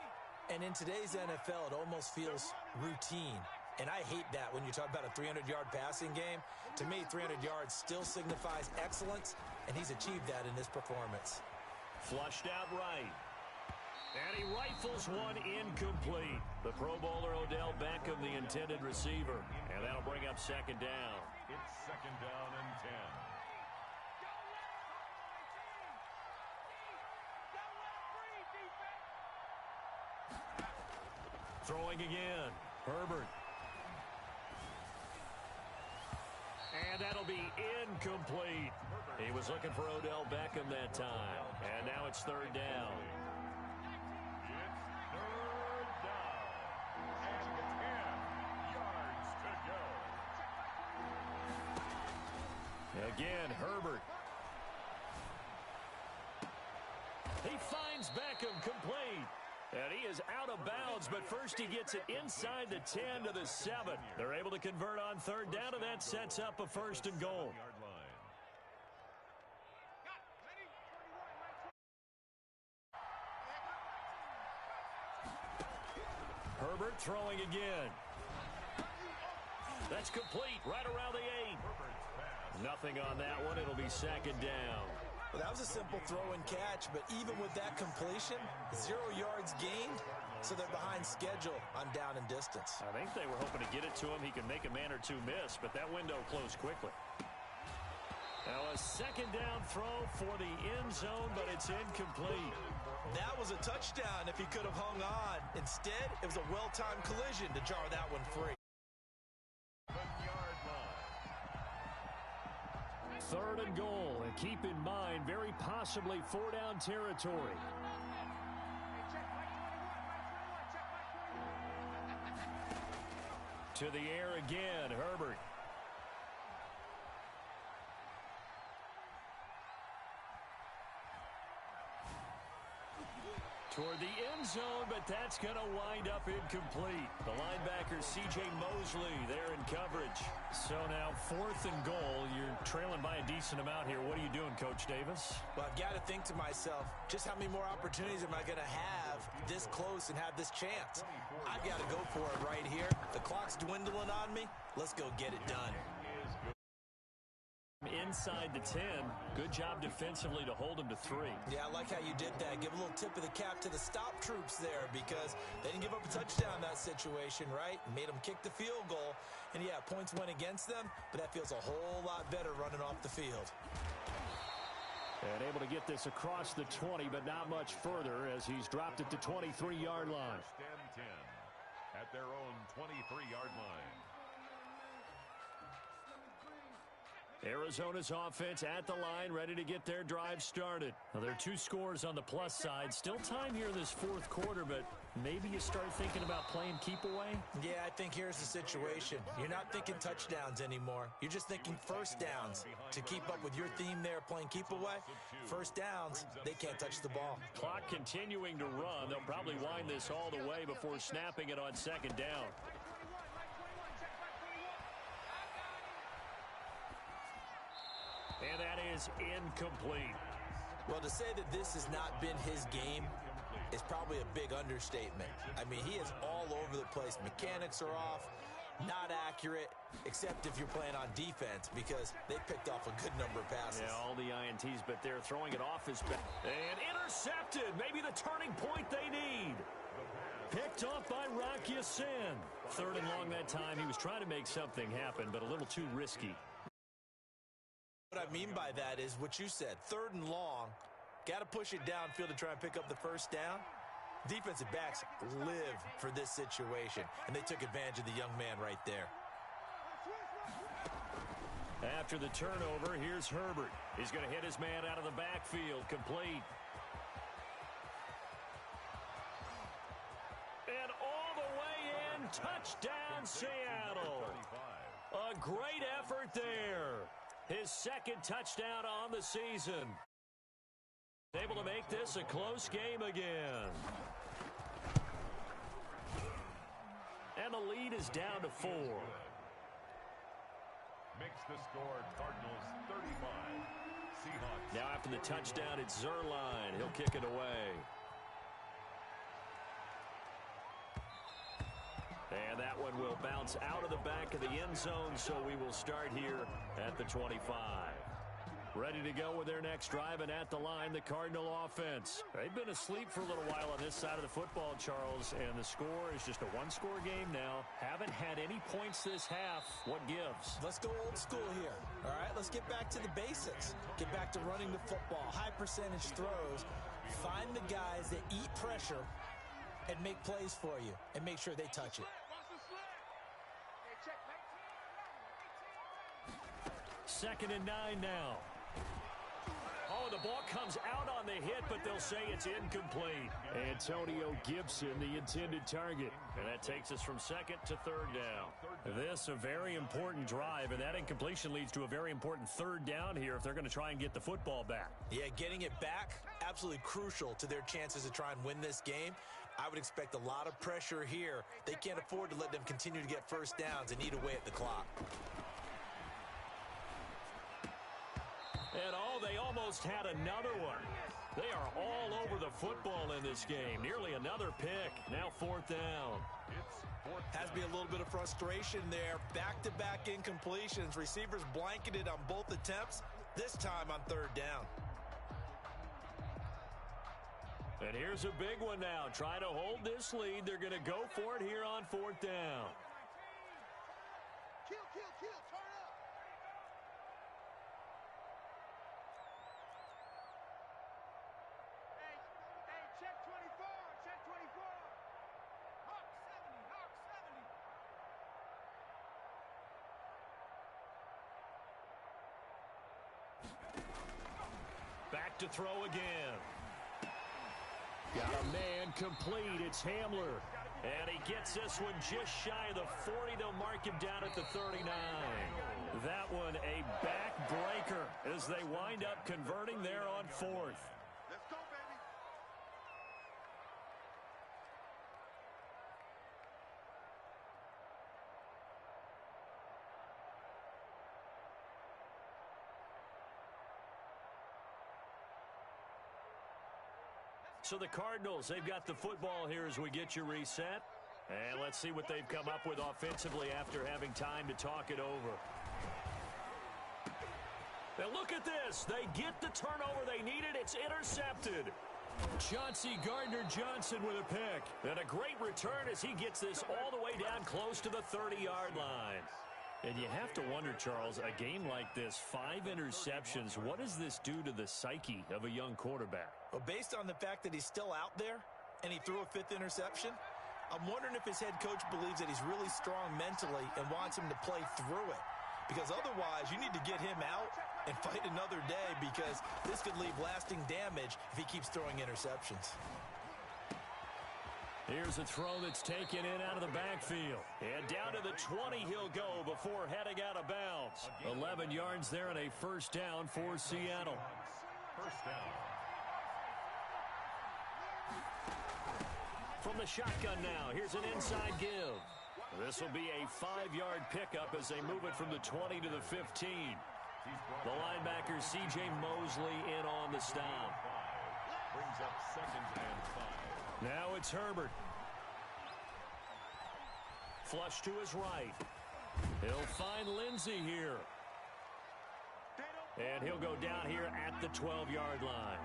And in today's NFL, it almost feels routine. And I hate that when you talk about a 300-yard passing game. To me, 300 yards still signifies excellence, and he's achieved that in this performance. Flushed out right. And he rifles one incomplete. The Pro Bowler Odell Beckham, the intended receiver. And that'll bring up 2nd down. It's 2nd down and 10. Throwing again. Herbert. And that'll be incomplete. He was looking for Odell Beckham that time. And now it's 3rd down. Again, Herbert. He finds Beckham complete. And he is out of bounds, but first he gets it inside the 10 to the 7. They're able to convert on 3rd down, and that sets up a 1st and goal. Herbert throwing again. That's complete right around the 8. Nothing on that one. It'll be 2nd down. Well, that was a simple throw and catch, but even with that completion, 0 yards gained, so they're behind schedule on down and distance. I think they were hoping to get it to him. He can make a man or two miss, but that window closed quickly. Now a second down throw for the end zone, but it's incomplete. That was a touchdown if he could have hung on. Instead, it was a well-timed collision to jar that one free. 7-yard line. Third and goal, and keep in mind, very possibly 4-down territory. To the air again, Herbert. Toward the end zone, but that's going to wind up incomplete. The linebacker, C.J. Mosley, there in coverage. So now 4th and goal. You're trailing by a decent amount here. What are you doing, Coach Davis? Well, I've got to think to myself, just how many more opportunities am I going to have this close and have this chance? I've got to go for it right here. The clock's dwindling on me. Let's go get it done. Inside the 10. Good job defensively to hold him to 3. Yeah, I like how you did that. Give a little tip of the cap to the stop troops there because they didn't give up a touchdown in that situation, right? Made them kick the field goal. And, yeah, points went against them, but that feels a whole lot better running off the field. And able to get this across the 20, but not much further as he's dropped it to 23-yard line. First and 10 at their own 23-yard line. Arizona's offense at the line, ready to get their drive started. Now, there are 2 scores on the plus side. Still time here in this 4th quarter, but maybe you start thinking about playing keep away? Yeah, I think here's the situation. You're not thinking touchdowns anymore. You're just thinking first downs. To keep up with your theme there, playing keep away, first downs, they can't touch the ball. Clock continuing to run. They'll probably wind this all the way before snapping it on second down. And that is incomplete. Well, to say that this has not been his game is probably a big understatement. I mean, he is all over the place. Mechanics are off, not accurate, except if you're playing on defense because they picked off a good number of passes. Yeah, all the INTs, but they're throwing it off his back. And intercepted. Maybe the turning point they need. Picked off by Rock Ya-Sin. 3rd and long that time. He was trying to make something happen, but a little too risky. What I mean by that is what you said, 3rd and long, got to push it downfield to try and pick up the first down. Defensive backs live for this situation, and they took advantage of the young man right there. After the turnover, here's Herbert. He's going to hit his man out of the backfield, complete. And all the way in, touchdown Seattle. A great effort there. His 2nd touchdown on the season. Able to make this a close game again. And the lead is down to 4. Makes the score Cardinals 35. Seahawks. Now after the touchdown, it's Zerline. He'll kick it away. And that one will bounce out of the back of the end zone, so we will start here at the 25. Ready to go with their next drive, and at the line, the Cardinal offense. They've been asleep for a little while on this side of the football, Charles, and the score is just a 1-score game now. Haven't had any points this half. What gives? Let's go old school here. All right, let's get back to the basics. Get back to running the football, high percentage throws. Find the guys that eat pressure and make plays for you, and make sure they touch it. 2nd and 9 now. Oh, the ball comes out on the hit, but they'll say it's incomplete. Antonio Gibson, the intended target. And that takes us from 2nd to 3rd down. This a very important drive, and that incompletion leads to a very important 3rd down here if they're going to try and get the football back. Yeah, getting it back, absolutely crucial to their chances to try and win this game. I would expect a lot of pressure here. They can't afford to let them continue to get first downs and eat away at the clock. And they almost had another one. They are all over the football in this game. Nearly another pick. Now 4th down. Has to be a little bit of frustration there. Back-to-back incompletions. Receivers blanketed on both attempts. This time on 3rd down. And here's a big one now. Trying to hold this lead. They're going to go for it here on 4th down. Kill, kill, kill. Turn up. Hey, check 24. Check 24. Hawk 70. Hawk 70. Back to throw again. Got a man complete. It's Hamler. And he gets this one just shy of the 40. They'll mark him down at the 39. That one a backbreaker as they wind up converting there on 4th. Let's go, baby. So the Cardinals, they've got the football here as we get you reset. And let's see what they've come up with offensively after having time to talk it over. Now look at this. They get the turnover they needed. It's intercepted. Chauncey Gardner-Johnson with a pick. And a great return as he gets this all the way down close to the 30-yard line. And you have to wonder, Charles, a game like this, 5 interceptions, what does this do to the psyche of a young quarterback? Well, based on the fact that he's still out there and he threw a 5th interception, I'm wondering if his head coach believes that he's really strong mentally and wants him to play through it. Because otherwise, you need to get him out and fight another day, because this could leave lasting damage if he keeps throwing interceptions. Here's a throw that's taken in out of the backfield. And down to the 20 he'll go before heading out of bounds. 11 yards there and a 1st down for Seattle. 1st down. From the shotgun now, here's an inside give. This will be a 5-yard pickup as they move it from the 20 to the 15. The linebacker, C.J. Mosley, in on the stop. Brings up 2nd and 5. Now it's Herbert. Flush to his right. He'll find Lindsey here. And he'll go down here at the 12-yard line.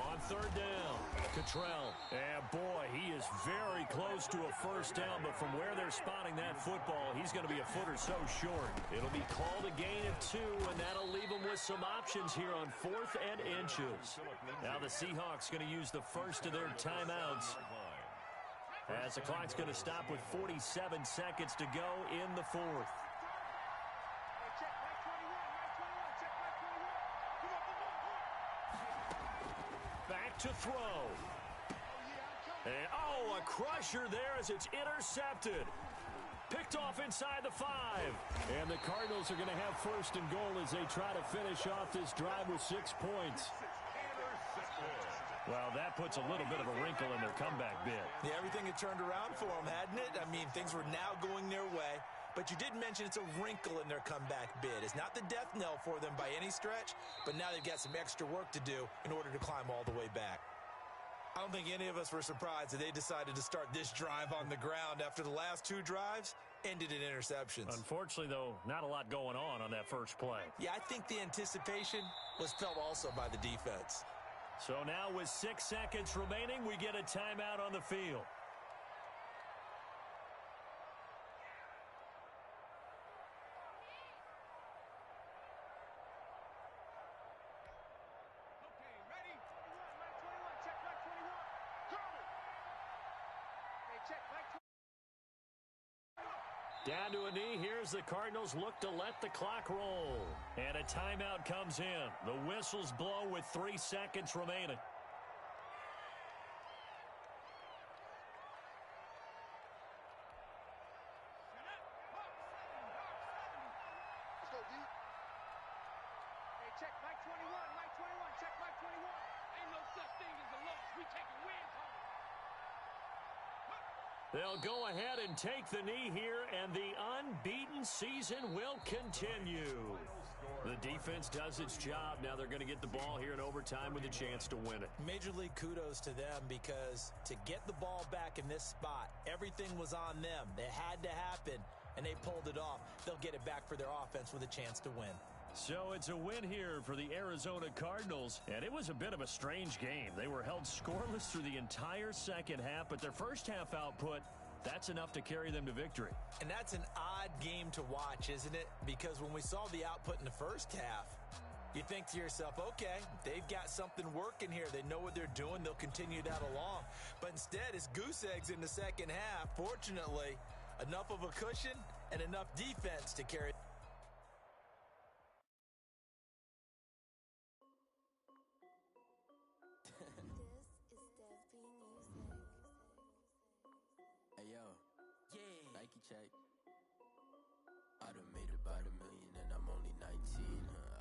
On 3rd down, Cottrell. And boy, he is very close to a 1st down, but from where they're spotting that football, he's going to be a foot or so short. It'll be called a gain of 2, and that'll leave him with some options here on 4th and inches. Now the Seahawks going to use the first of their timeouts, as the clock's going to stop with 47 seconds to go in the 4th. Back to throw. And, oh, a crusher there as it's intercepted. Picked off inside the 5. And the Cardinals are going to have 1st and goal as they try to finish off this drive with 6 points. Well, that puts a little bit of a wrinkle in their comeback bid. Yeah, everything had turned around for them, hadn't it? I mean, things were now going their way. But you did mention it's a wrinkle in their comeback bid. It's not the death knell for them by any stretch, but now they've got some extra work to do in order to climb all the way back. I don't think any of us were surprised that they decided to start this drive on the ground after the last 2 drives ended in interceptions. Unfortunately, though, not a lot going on that first play. Yeah, I think the anticipation was felt also by the defense. So now with 6 seconds remaining, we get a timeout on the field. Down to a knee. Here's the Cardinals look to let the clock roll. And a timeout comes in. The whistles blow with 3 seconds remaining. Let's go, D. Hey, check Mike 21. Mike 21. Check Mike 21. Ain't no such thing as a loss. We taking wins home. They'll go ahead and take the knee here, and the unbeaten season will continue. The defense does its job. Now they're going to get the ball here in overtime with a chance to win it. Major League kudos to them, because to get the ball back in this spot, everything was on them. It had to happen, and they pulled it off. They'll get it back for their offense with a chance to win. So it's a win here for the Arizona Cardinals, and it was a bit of a strange game. They were held scoreless through the entire second half, but their first half output, that's enough to carry them to victory. And that's an odd game to watch, isn't it? Because when we saw the output in the first half, you think to yourself, okay, they've got something working here. They know what they're doing. They'll continue that along. But instead, it's goose eggs in the second half. Fortunately, enough of a cushion and enough defense to carry. Hey yo, yeah, Nike check. I done made about $1 million and I'm only 19.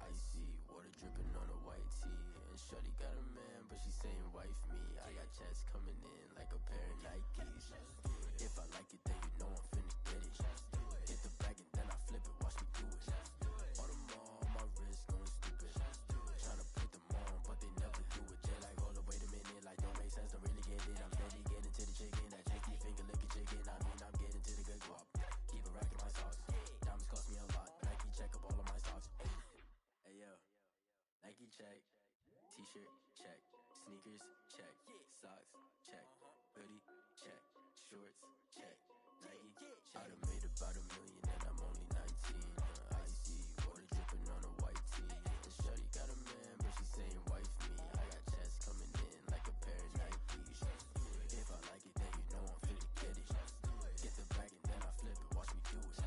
Icy water dripping on a white tee. And shorty got a man, but she saying wife me. I got checks coming in like a pair of Nikes. If I like it, then you know I'm finna get it. Hit the bag and then I flip it, watch me do it. On them all, my wrist going stupid. Tryna put them on, but they never do it. Jay like, hold up, wait a minute, like don't make sense, don't really get it. I'm steady getting to the chicken, that tasty finger licking chicken. I mean, I'm getting to the good guap. Keep a rack in my socks. Diamonds cost me a lot, but Nike check up all of my stocks. Hey yo, Nike check. T-shirt check. Sneakers check. Socks check. Hoodie check. Shorts check. Nike check. I done made about $1 million and I'm only 19. Icy water dripping on a white tee. And shorty got a man, but she saying wife me. I got checks coming in like a pair of Nikes. If I like it, then you know I'm finna get it. Get the bag and then I flip it, watch me do it.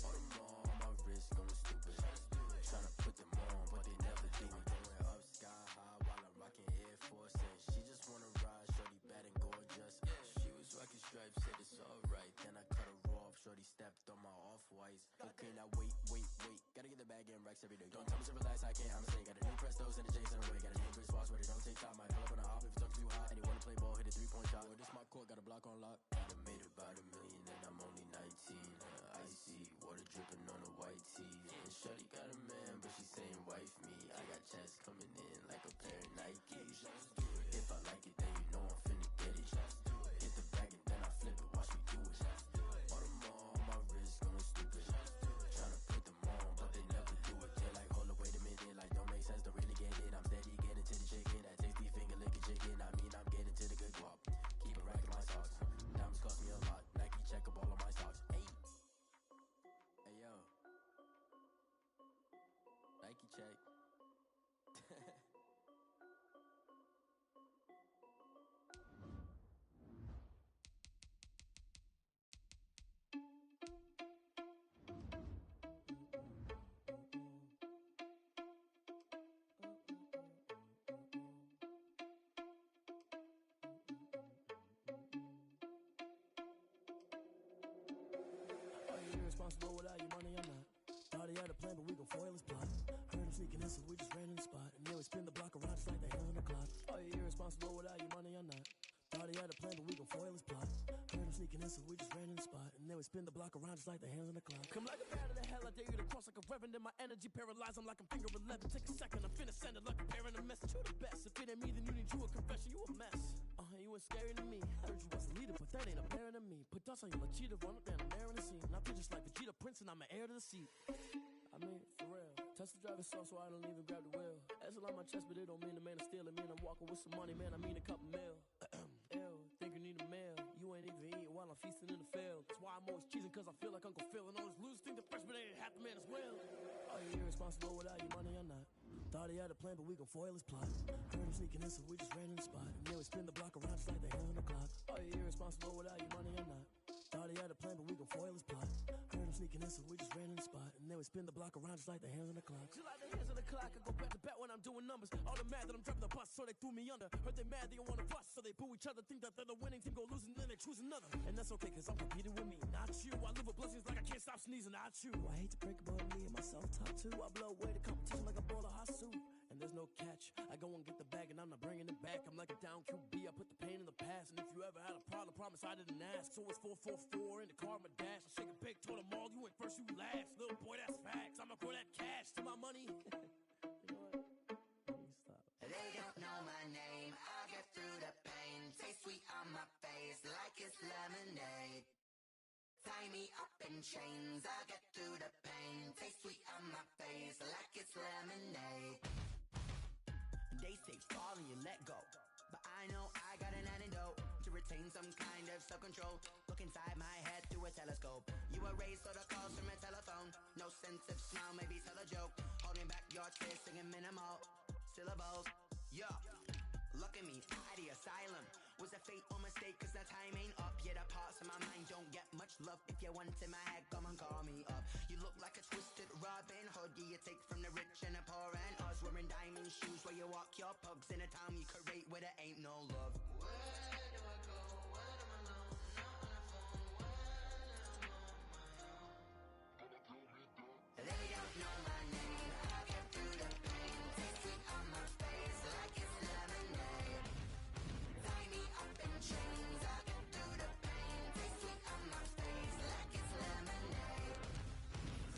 On them all, my wrist going stupid. Tryna put them on, but they never do it. Going up sky high while I'm rocking Air Force. And she just wanna ride, shorty bad and gorgeous. She was rocking stripes, said it's alright. Then I cut her off, shorty stepped on my off-whites. Okay, now wait. Gotta get the bag and racks every day. Don't tell me to relax, I can't, I'm saying. Got a new Prestos and a J's in the way. Got a new Chris Foss, where they don't take time. I pull up on a hop if it's talking too hot. And he wanna play ball, hit a three-point shot. Well, this my court, got a block on lock. I done made about $1 million and I'm only 19. Icy water dripping on a white tee. And shorty got a man, but she saying wife me. I got checks coming in like a pair of Nikes. If I like it, then you know I'm finna get it. Hit the bag and then I flip it, watch me do it. On them all, my wrist going stupid. Tryna put them on, but they never do it. They like, hold up, wait a minute, like don't make sense, don't really get it. I'm steady getting to the chicken, that tasty finger licking chicken. I mean, I'm getting to the good guap. Keep a rack in my socks. Diamonds cost me a lot. Nike check up all of my stocks. Hey yo, Nike check. Are you irresponsible without your money or not? Thought he had a plan, but we gon' foil his plot. Heard him sneaking in, so we just ran in the spot. And then we spin the block around just like the hands on the clock. Are you irresponsible without your money or not? Thought he had a plan, but we gon' foil his plot. Heard him sneaking in, so we just ran in the spot. And then we spin the block around just like the hands on the clock. Come like a bat of the hell, I dare you to cross like a reverend. And my energy paralyzed, I'm like I'm finger 11. Take a second, I'm finna send it like a parent a message. You the best, if it ain't me, then you need you a confession. You a mess, you ain't scary to me. Heard you was a leader, but that ain't apparent to me. Put dust on you like cheetah, run up down the air in the scene. And I feel just like Vegeta Prince, and I'm an heir to the seat. I mean, for real. Touch the driver's soft, so I don't even grab the wheel. That's on my chest, but it don't mean the man is stealing. Mean I'm walking with some money, man, I mean a couple mil. Ew, think you need a meal. You ain't even eating while I'm feasting in the field. That's why I'm always cheesing, cause I feel like Uncle Phil. And all those losers think the freshman ain't half the man as well. Are you irresponsible without your money or not? Thought he had a plan, but we gon' foil his plot. Heard him sneaking in, so we just ran in the spot. And then we spin the block around just like the hands on the clock. Are you irresponsible without your money or not? Thought he had a plan, but we gon' foil his plot. Heard him sneaking in, so we just ran in the spot. And then we spin the block around just like the hands on the clock. Just like the hands on the clock, I go back to back when I'm doing numbers. All the mad that I'm driving the bus, so they threw me under. Heard they mad, they don't wanna bust, so they boo each other. Think that they're the winning team, go losing, then they choose another. And that's okay, cause I'm competing with me, not you. I live with blessings like I can't stop sneezing, not you. I hate to break it, but me and myself top two. I blow away the competition like a bowl of hot soup. And there's no catch. I go and get the bag and I'm not bringing it back. I'm like a down QB, I put the pain in the past. And if you ever had a problem, promise I didn't ask. So it's 444 in the car, my dash. I shake a big, told them all, you ain't first, you last. Little boy, that's facts. I'ma pour that cash to my money. You know what? Stop. They don't know my name, I'll get through the pain. Taste sweet on my face like it's lemonade. Tie me up in chains, I'll get through the pain. Taste sweet on my face like it's it's lemonade. They say fall and you let go, but I know I got an antidote to retain some kind of self-control. Look inside my head through a telescope. You erase all the calls from a telephone. No sense of smile, maybe tell a joke. Holding back your tears, singing minimal syllables. Yeah, look at me, out the asylum. Was a fate or mistake, cause the time ain't up. Yeah, the parts of my mind don't get much love. If you want in my head, come and call me up. You look like a twisted Robin Hood. Yeah, you take from the rich and the poor and us. Wearing diamond shoes where you walk your pugs in a town you create where there ain't no love. Where do I go? When am I alone? Not on the phone. When I'm on my own. They don't know my name. I get through the pain. Taste sweet on my face like it's lemonade. Tie me up in chains. I get through the pain. Taste sweet on my face like it's lemonade.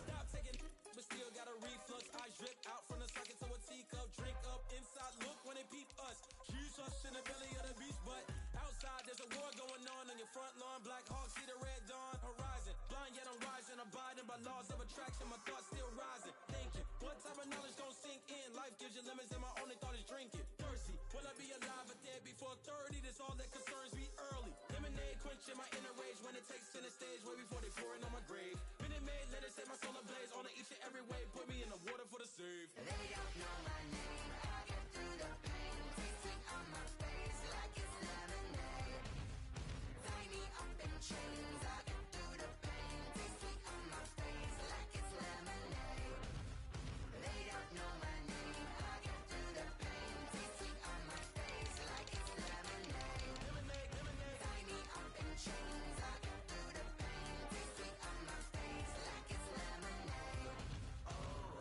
Stop taking, but still got a reflux. Eyes drip out from the socket to a teacup. Drink up inside, look when they peep us. Choose us in the belly of the beast, but outside there's a war going on your front lawn. Black Hawk, see the red dawn horizon. Blind yet I'm rising, abiding by laws of attraction. My thoughts still rising, thinking, what type of knowledge gon' sink in? Life gives you lemons and my only thought is drinking. Thirsty, will I be alive or dead before 30? That's all that concerns me early. Lemonade quenching my inner rage when it takes center stage way before they pouring on my grave. Minute Maid, let it set my soul ablaze on each and every way. Put me in the water for the save. They don't know my name. I get through the pain. Taste sweet on my face like it's lemonade. Tie me up in chains. I get through the pain. Taste sweet on my face like it's lemonade. They don't know my name. I get through the pain. Taste sweet on my face like it's lemonade. Lemonade, lemonade. Tie me up in chains. I get through the pain. Taste sweet on my face like it's lemonade. Oh.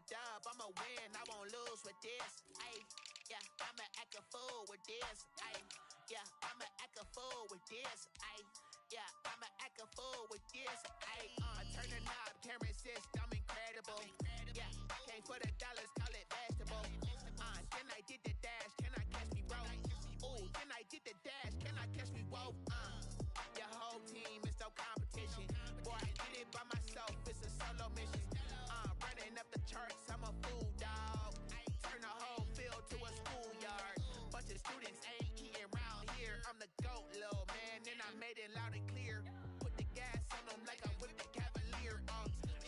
dub, I'ma win, I won't lose with this. Ayy, yeah, I'ma act a fool with this. Ayy, yeah, I'ma act a fool with this. Ayy, yeah, I'ma act a fool with this. Ayy, turn the knob, camera assist, I'm incredible. Yeah, came for the dollars, call it vegetable. Then I did the dash, can I catch me, bro? Ooh, then I did the dash, can I catch me, whoa? Your whole team is no competition. Boy, I did it by myself, it's a solo mission. Running up the charts, I'm a fool, dog. Turn the whole field to a schoolyard. Bunch of students ain't eating round here. I'm the GOAT, little man, and I made it loud and clear. Put the gas on them like I'm with the Cavalier.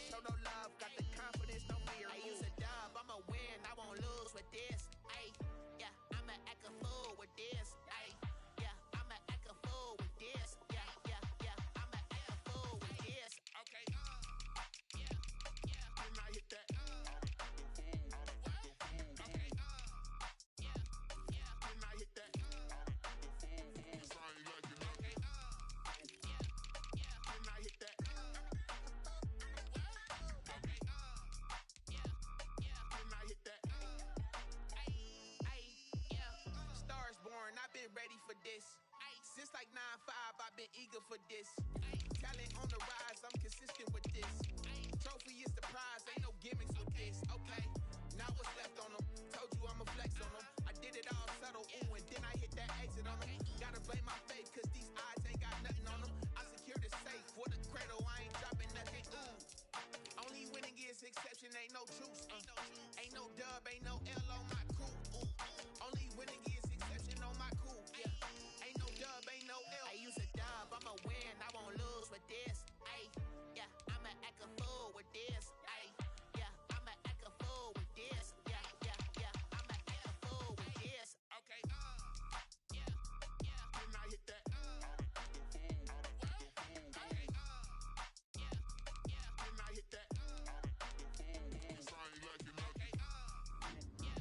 Show no love, got the confidence, no fear. I use a dub, I'ma win, I won't lose with this. Ayy, yeah, I'ma act a fool with this. Ayy, yeah, I'ma act a fool with this. Yeah, yeah, yeah, I'ma act a fool with this. Okay, yeah, yeah, when I hit that. Okay, yeah, yeah, when I hit that. It's only like you know. Okay, yeah, yeah, when I hit that. Okay, yeah, yeah, when I hit that. Ay, yeah, stars born, I've been ready for this. Since like 9-5, I've been eager for this. Talent on the rise, I'm consistent with this. Trophy is the prize, ain't no gimmicks with this. Okay, now what's left on them? Told you I'ma flex on them. I did it all subtle, ooh, and then I hit that exit on them. Gotta blame my faith, cause these odds ain't got nothing on them. I secured the safe for the cradle, I ain't dropping nothing, ooh. Only winning is exception, ain't no truce. Ain't no dub, ain't no L on my crew. Only winning is exception on my crew. Yeah, ain't no dub, ain't no L. I use a dub, I'ma win, I won't lose with this. Ay, yeah, I'ma act a fool with this. Ay, yeah, I'ma act a fool with this. Yeah, yeah, yeah, I'ma act a fool with this. Okay, yeah, yeah, when I hit that. Okay, yeah, yeah, when I hit that. It's only like you know. Okay, yeah,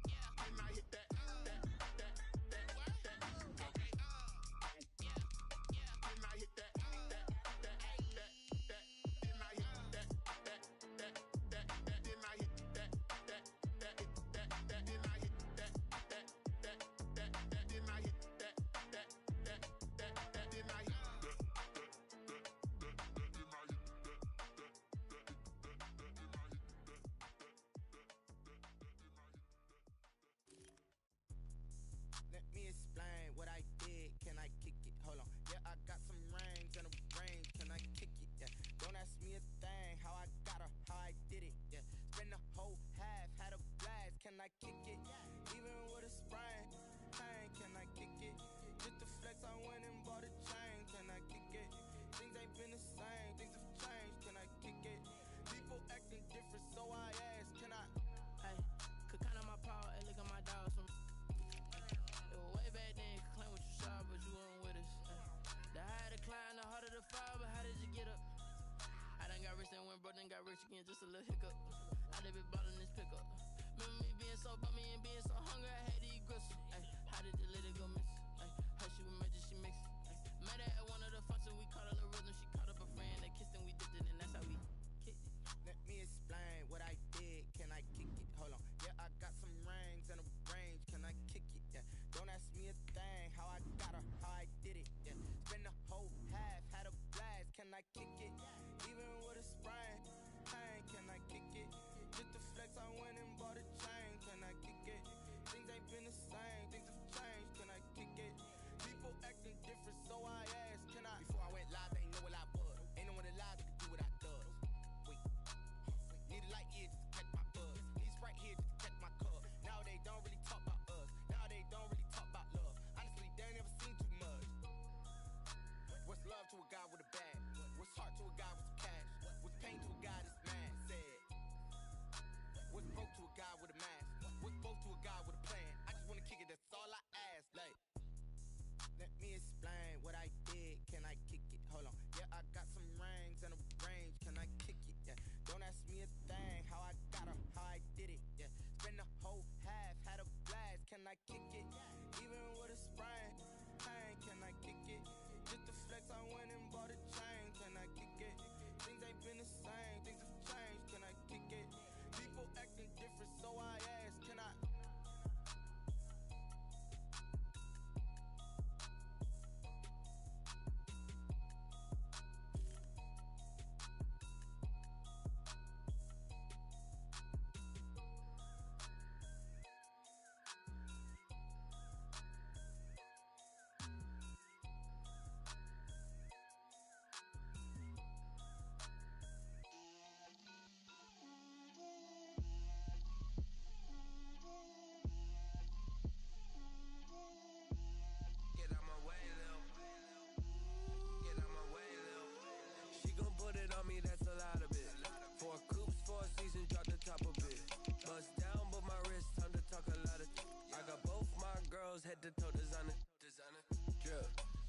yeah, when I hit that. Okay, yeah, yeah, when I hit that. Then I hit that. Then I hit that. Then I hit that. Then I hit that. Then I hit Let me explain what I did. Can I kick it? Hold on. Yeah, I got some rings and a range. Can I kick it? Yeah. Don't ask me a thing. How I got her, how I did it. Yeah. Spend the whole half, had a blast. Can I kick it? Even with a sprain. Pain, can I kick it? Just to flex, I went and bought a chain. Can I kick it? Things ain't been the same. Things have changed. Can I kick it? People acting different, so I asked. Can I? Hey, could count on my power and look at my dogs. It was way back then, could claim what you saw, but you weren't with us. The higher the climb, the harder the fall, but how did you get up? I done got rich and went broke, then got rich again, just a little hiccup. I done been ballin' this pickup. Remember me being so bummy and being so hungry, I had to eat gristle. Ay, how did the lady go miss? Ay, how she was magic, she mixed. Met her at one of the functions, we caught a little rhythm, she caught up a friend, they kissed and we dipped it, and that's how we kicked it. Let me explain what I did. Can I kick it? Hold on. Yeah, I got some rings and a range. Can I kick it? Yeah. Don't ask me a thing. How I got her, how I did it. Yeah. Spend the whole half, had a blast. Can I kick it? Even with a sprain. Pain, can I kick it? Just to flex, I went and bought a chain. Can I kick it? Things ain't been the same. Things have changed. Can I kick it? People acting different, so I asked. Can I? Before I went live, they ain't know what I was. Ain't no one alive that could do what I does. Wait. Need a light here just to catch my buzz. Need Sprite here just to catch my cup. Now they don't really talk about us. Now they don't really talk about love. Honestly, they ain't never seen too much. What's love to a guy with a bag? What's heart to a guy with some cash? What's pain to a guy that's mad? Said. What's broke to a guy with a mask? What's broke to a guy with a plan? I just wanna kick it, that's all I ask. Like, let me explain what I did. Can I kick it? Hold on. Yeah, I got some rings and a range. Can I kick it? Yeah. Don't ask me a thing. How I got her, how I did it. Yeah. Spend the whole half, had a blast. Can I kick it? Even with a sprain. Pain, can I kick it? Just to flex, I went and bought a chain. Can I kick it? Things ain't been the same. Things have changed. Can I kick it? People act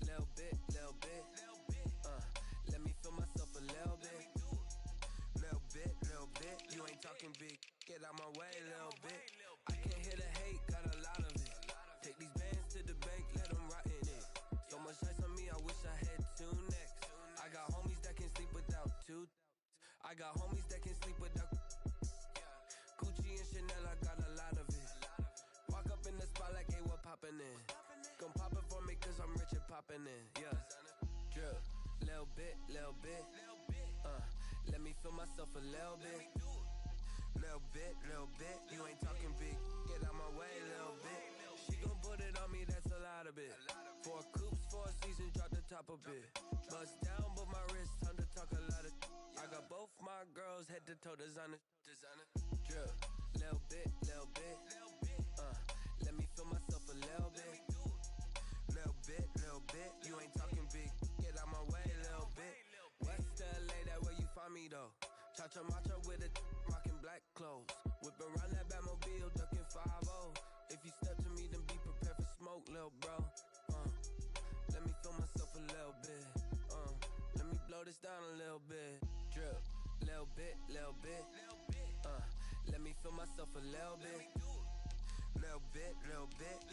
little bit. Let me feel myself a little bit. Little bit. You ain't talking big. Get out my way, little bit. I can't hear the hate, got a lot of it. Take these bands to the bank, let them rot in it. So much ice on me, I wish I had two necks. I got homies that can sleep without two. I got homies that can sleep without Gucci and Chanel, I got a lot of it. Walk up in the spot like, hey, what poppin' in? Gon' pop it for me cause I'm rich and poppin' in. Yeah, drip, little bit. Let me feel myself a little bit. Little bit. You ain't talking big. Get out my way, little bit. She gon' put it on me, that's a lot of it. 4 coops, 4 seasons, drop the top a bit. Bust down, but my wrist, time to talk a lot of. I got both my girls head to toe designer. Drip, little bit. Let me feel myself a little bit. Little bit. You ain't talking big. Get out my way, little bit. West LA, that where you find me though. Cha-cha matcha with a rockin' black clothes. Whip around that Batmobile, ducking 5-0. If you step to me, then be prepared for smoke, lil' bro. Let me feel myself a little bit. Let me blow this down a little bit. Drip, little bit. Let me feel myself a little bit. Little bit.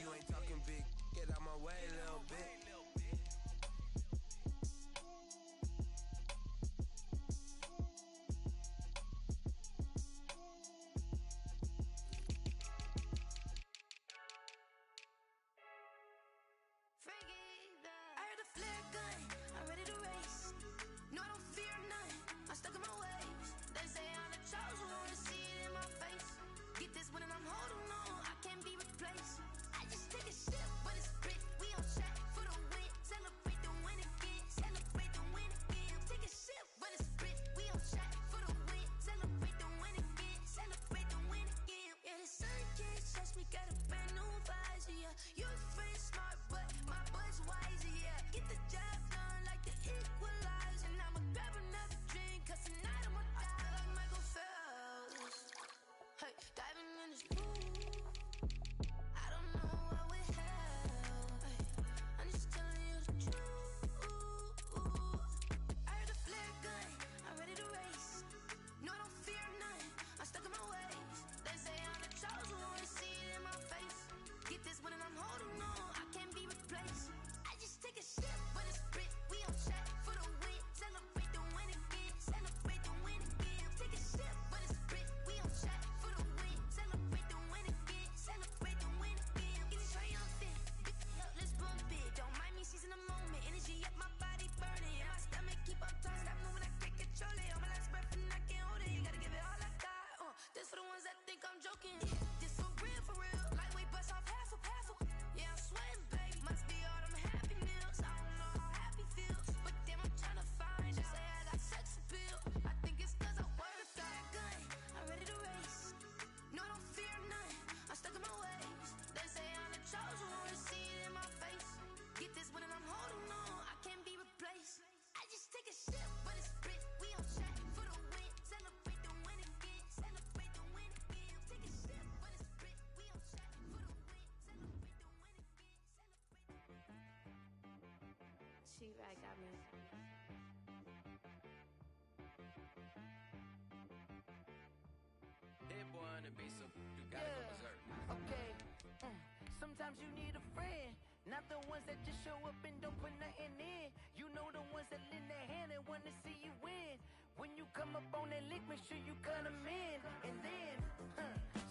You ain't talking big. Get out my way, little bit. I heard a flare gun, I'm ready to race. No, I don't fear none, I'm stuck in my ways. They say I'm the chosen one, to see it in my face. Get this one and I'm holding on, I can't be replaced. I just take a sip, but it's split. We on track for the win. Celebrate the win again, celebrate the win again. Take a sip, but it's split. We on track for the win. Celebrate the win again, celebrate the win again. Yeah, the sun can't touch me, got a brand new visor, yeah. You're a friend smart, but my bud's wiser, yeah. Get the job done like the equalizer. And I'ma grab another drink, cause tonight I'ma die. I feel like Michael Phelps. Hey, diving in this pool. I don't know what we have. Hey, I'm just telling you the truth. I heard a flare gun, I'm ready to race. No, I don't fear none, I'm stuck in my ways. They say I'm the chosen one, to see it in my face. Get this one and I'm holding on, I can't be replaced. I just take a sip, but it's split. We on track for the win. Celebrate the win again, celebrate the win again. Take a sip, but it's split. We on track for the win. Celebrate the win again, celebrate the win again. Getting triumphant, let's bump it. Don't mind me seizing the moment. Energy up my body burning, and my stomach keep on turning. Stop moving, I can't control it. On my last breath and I can't hold it. Gotta give it all I got. This for the ones that think I'm joking. This for real. Lightweight bust off half a. Yeah, I'm sweating, baby. Must be all them happy meals. I don't know how happy feels, but damn, I'm trying to find out. Say I got sex appeal. I think it's cause I wear a fire gun. I'm ready to race. No, I don't fear none. I'm stuck in my ways. They say I'm the chosen one, to see it in my face. Get this one and I'm holding on, I can't be replaced. I just take a sip, but it's split. We on track for the win. Celebrate the win again. Celebrate the win again. Take a sip, but it's split. We on track for the win. Celebrate the win again. She-Rag got me. Hit boy on the beat, so you gotta go berserk. Okay. Sometimes you need a friend, not the ones that just show up and don't put nothing in. You know the ones that lend their hand and wanna see you win. When you come up on that lick, make sure you cut them in. And then,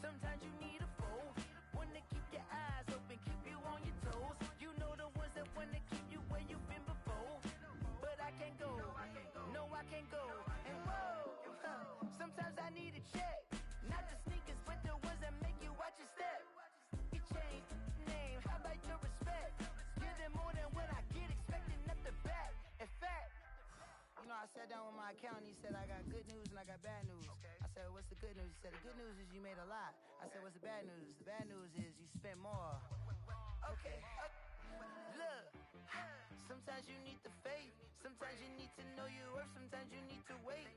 sometimes you need a foe, one to keep your eyes open, keep you on your toes. You know the ones that wanna keep you where you've been before. But I can't go, no I can't go. And whoa, sometimes I need a check. Not the sneakers, but the ones that make you watch your step. You change name, how about your respect? Give them more than what I get, expecting at the back. In fact, you know, I sat down with my accountant, he said I got good news and I got bad news. I said, what's the good news? He said, the good news is you made a lot. I said, what's the bad news? The bad news is you spent more. okay. Look, sometimes you need the faith, sometimes you need to know your worth, sometimes you need to wait.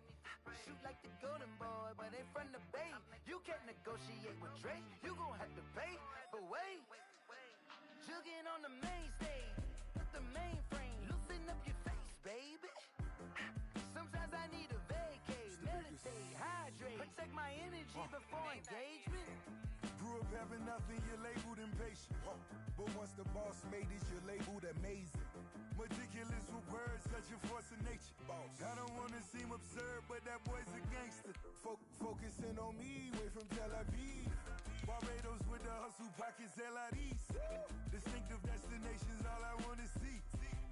Shoot like the golden boy, but ain't from the bay. You can't negotiate with Drake, you gon' have to pay. But wait, jugging on the main stage, the mainframe. open up your face, baby. Sometimes I need a vacate, meditate, hydrate, protect my energy before engagement. Grew up having nothing, you're labeled impatient. But once the boss made it, you're labeled amazing. Meticulous with words, such a force of nature. I don't wanna seem absurd, but that boy's a gangster. Focusing on me, way from Tel Aviv. Barbados with the hustle, pockets hell out east. Distinctive destinations, all I wanna see.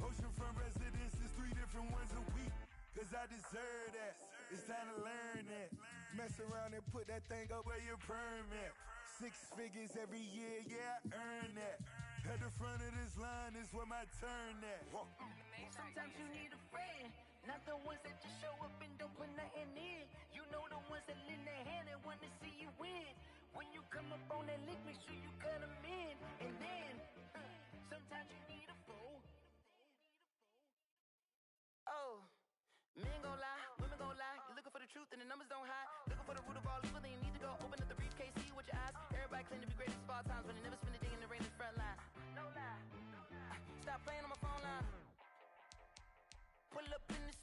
Oceanfront residences, 3 different ones a week. Cause I deserve that, it's time to learn that. Mess around and put that thing up where your perm at. 6 figures every year, yeah, I earn that. At the front of this line is where my turn at. Sometimes you need a friend, not the ones that just show up and don't put nothing in. You know the ones that lend their hand and want to see you win. When you come up on that lick, make sure you cut them in. And then, sometimes you need a fool. Oh, men gon' lie, women gon' lie. You're looking for the truth and the numbers don't hide. Looking for the root of all evil, then you need to go open up the briefcase, see with your eyes. Everybody claim to be great at small times, but they never spend a day in the rain in the front line. No lie. Stop playing on my phone line. Pull up in the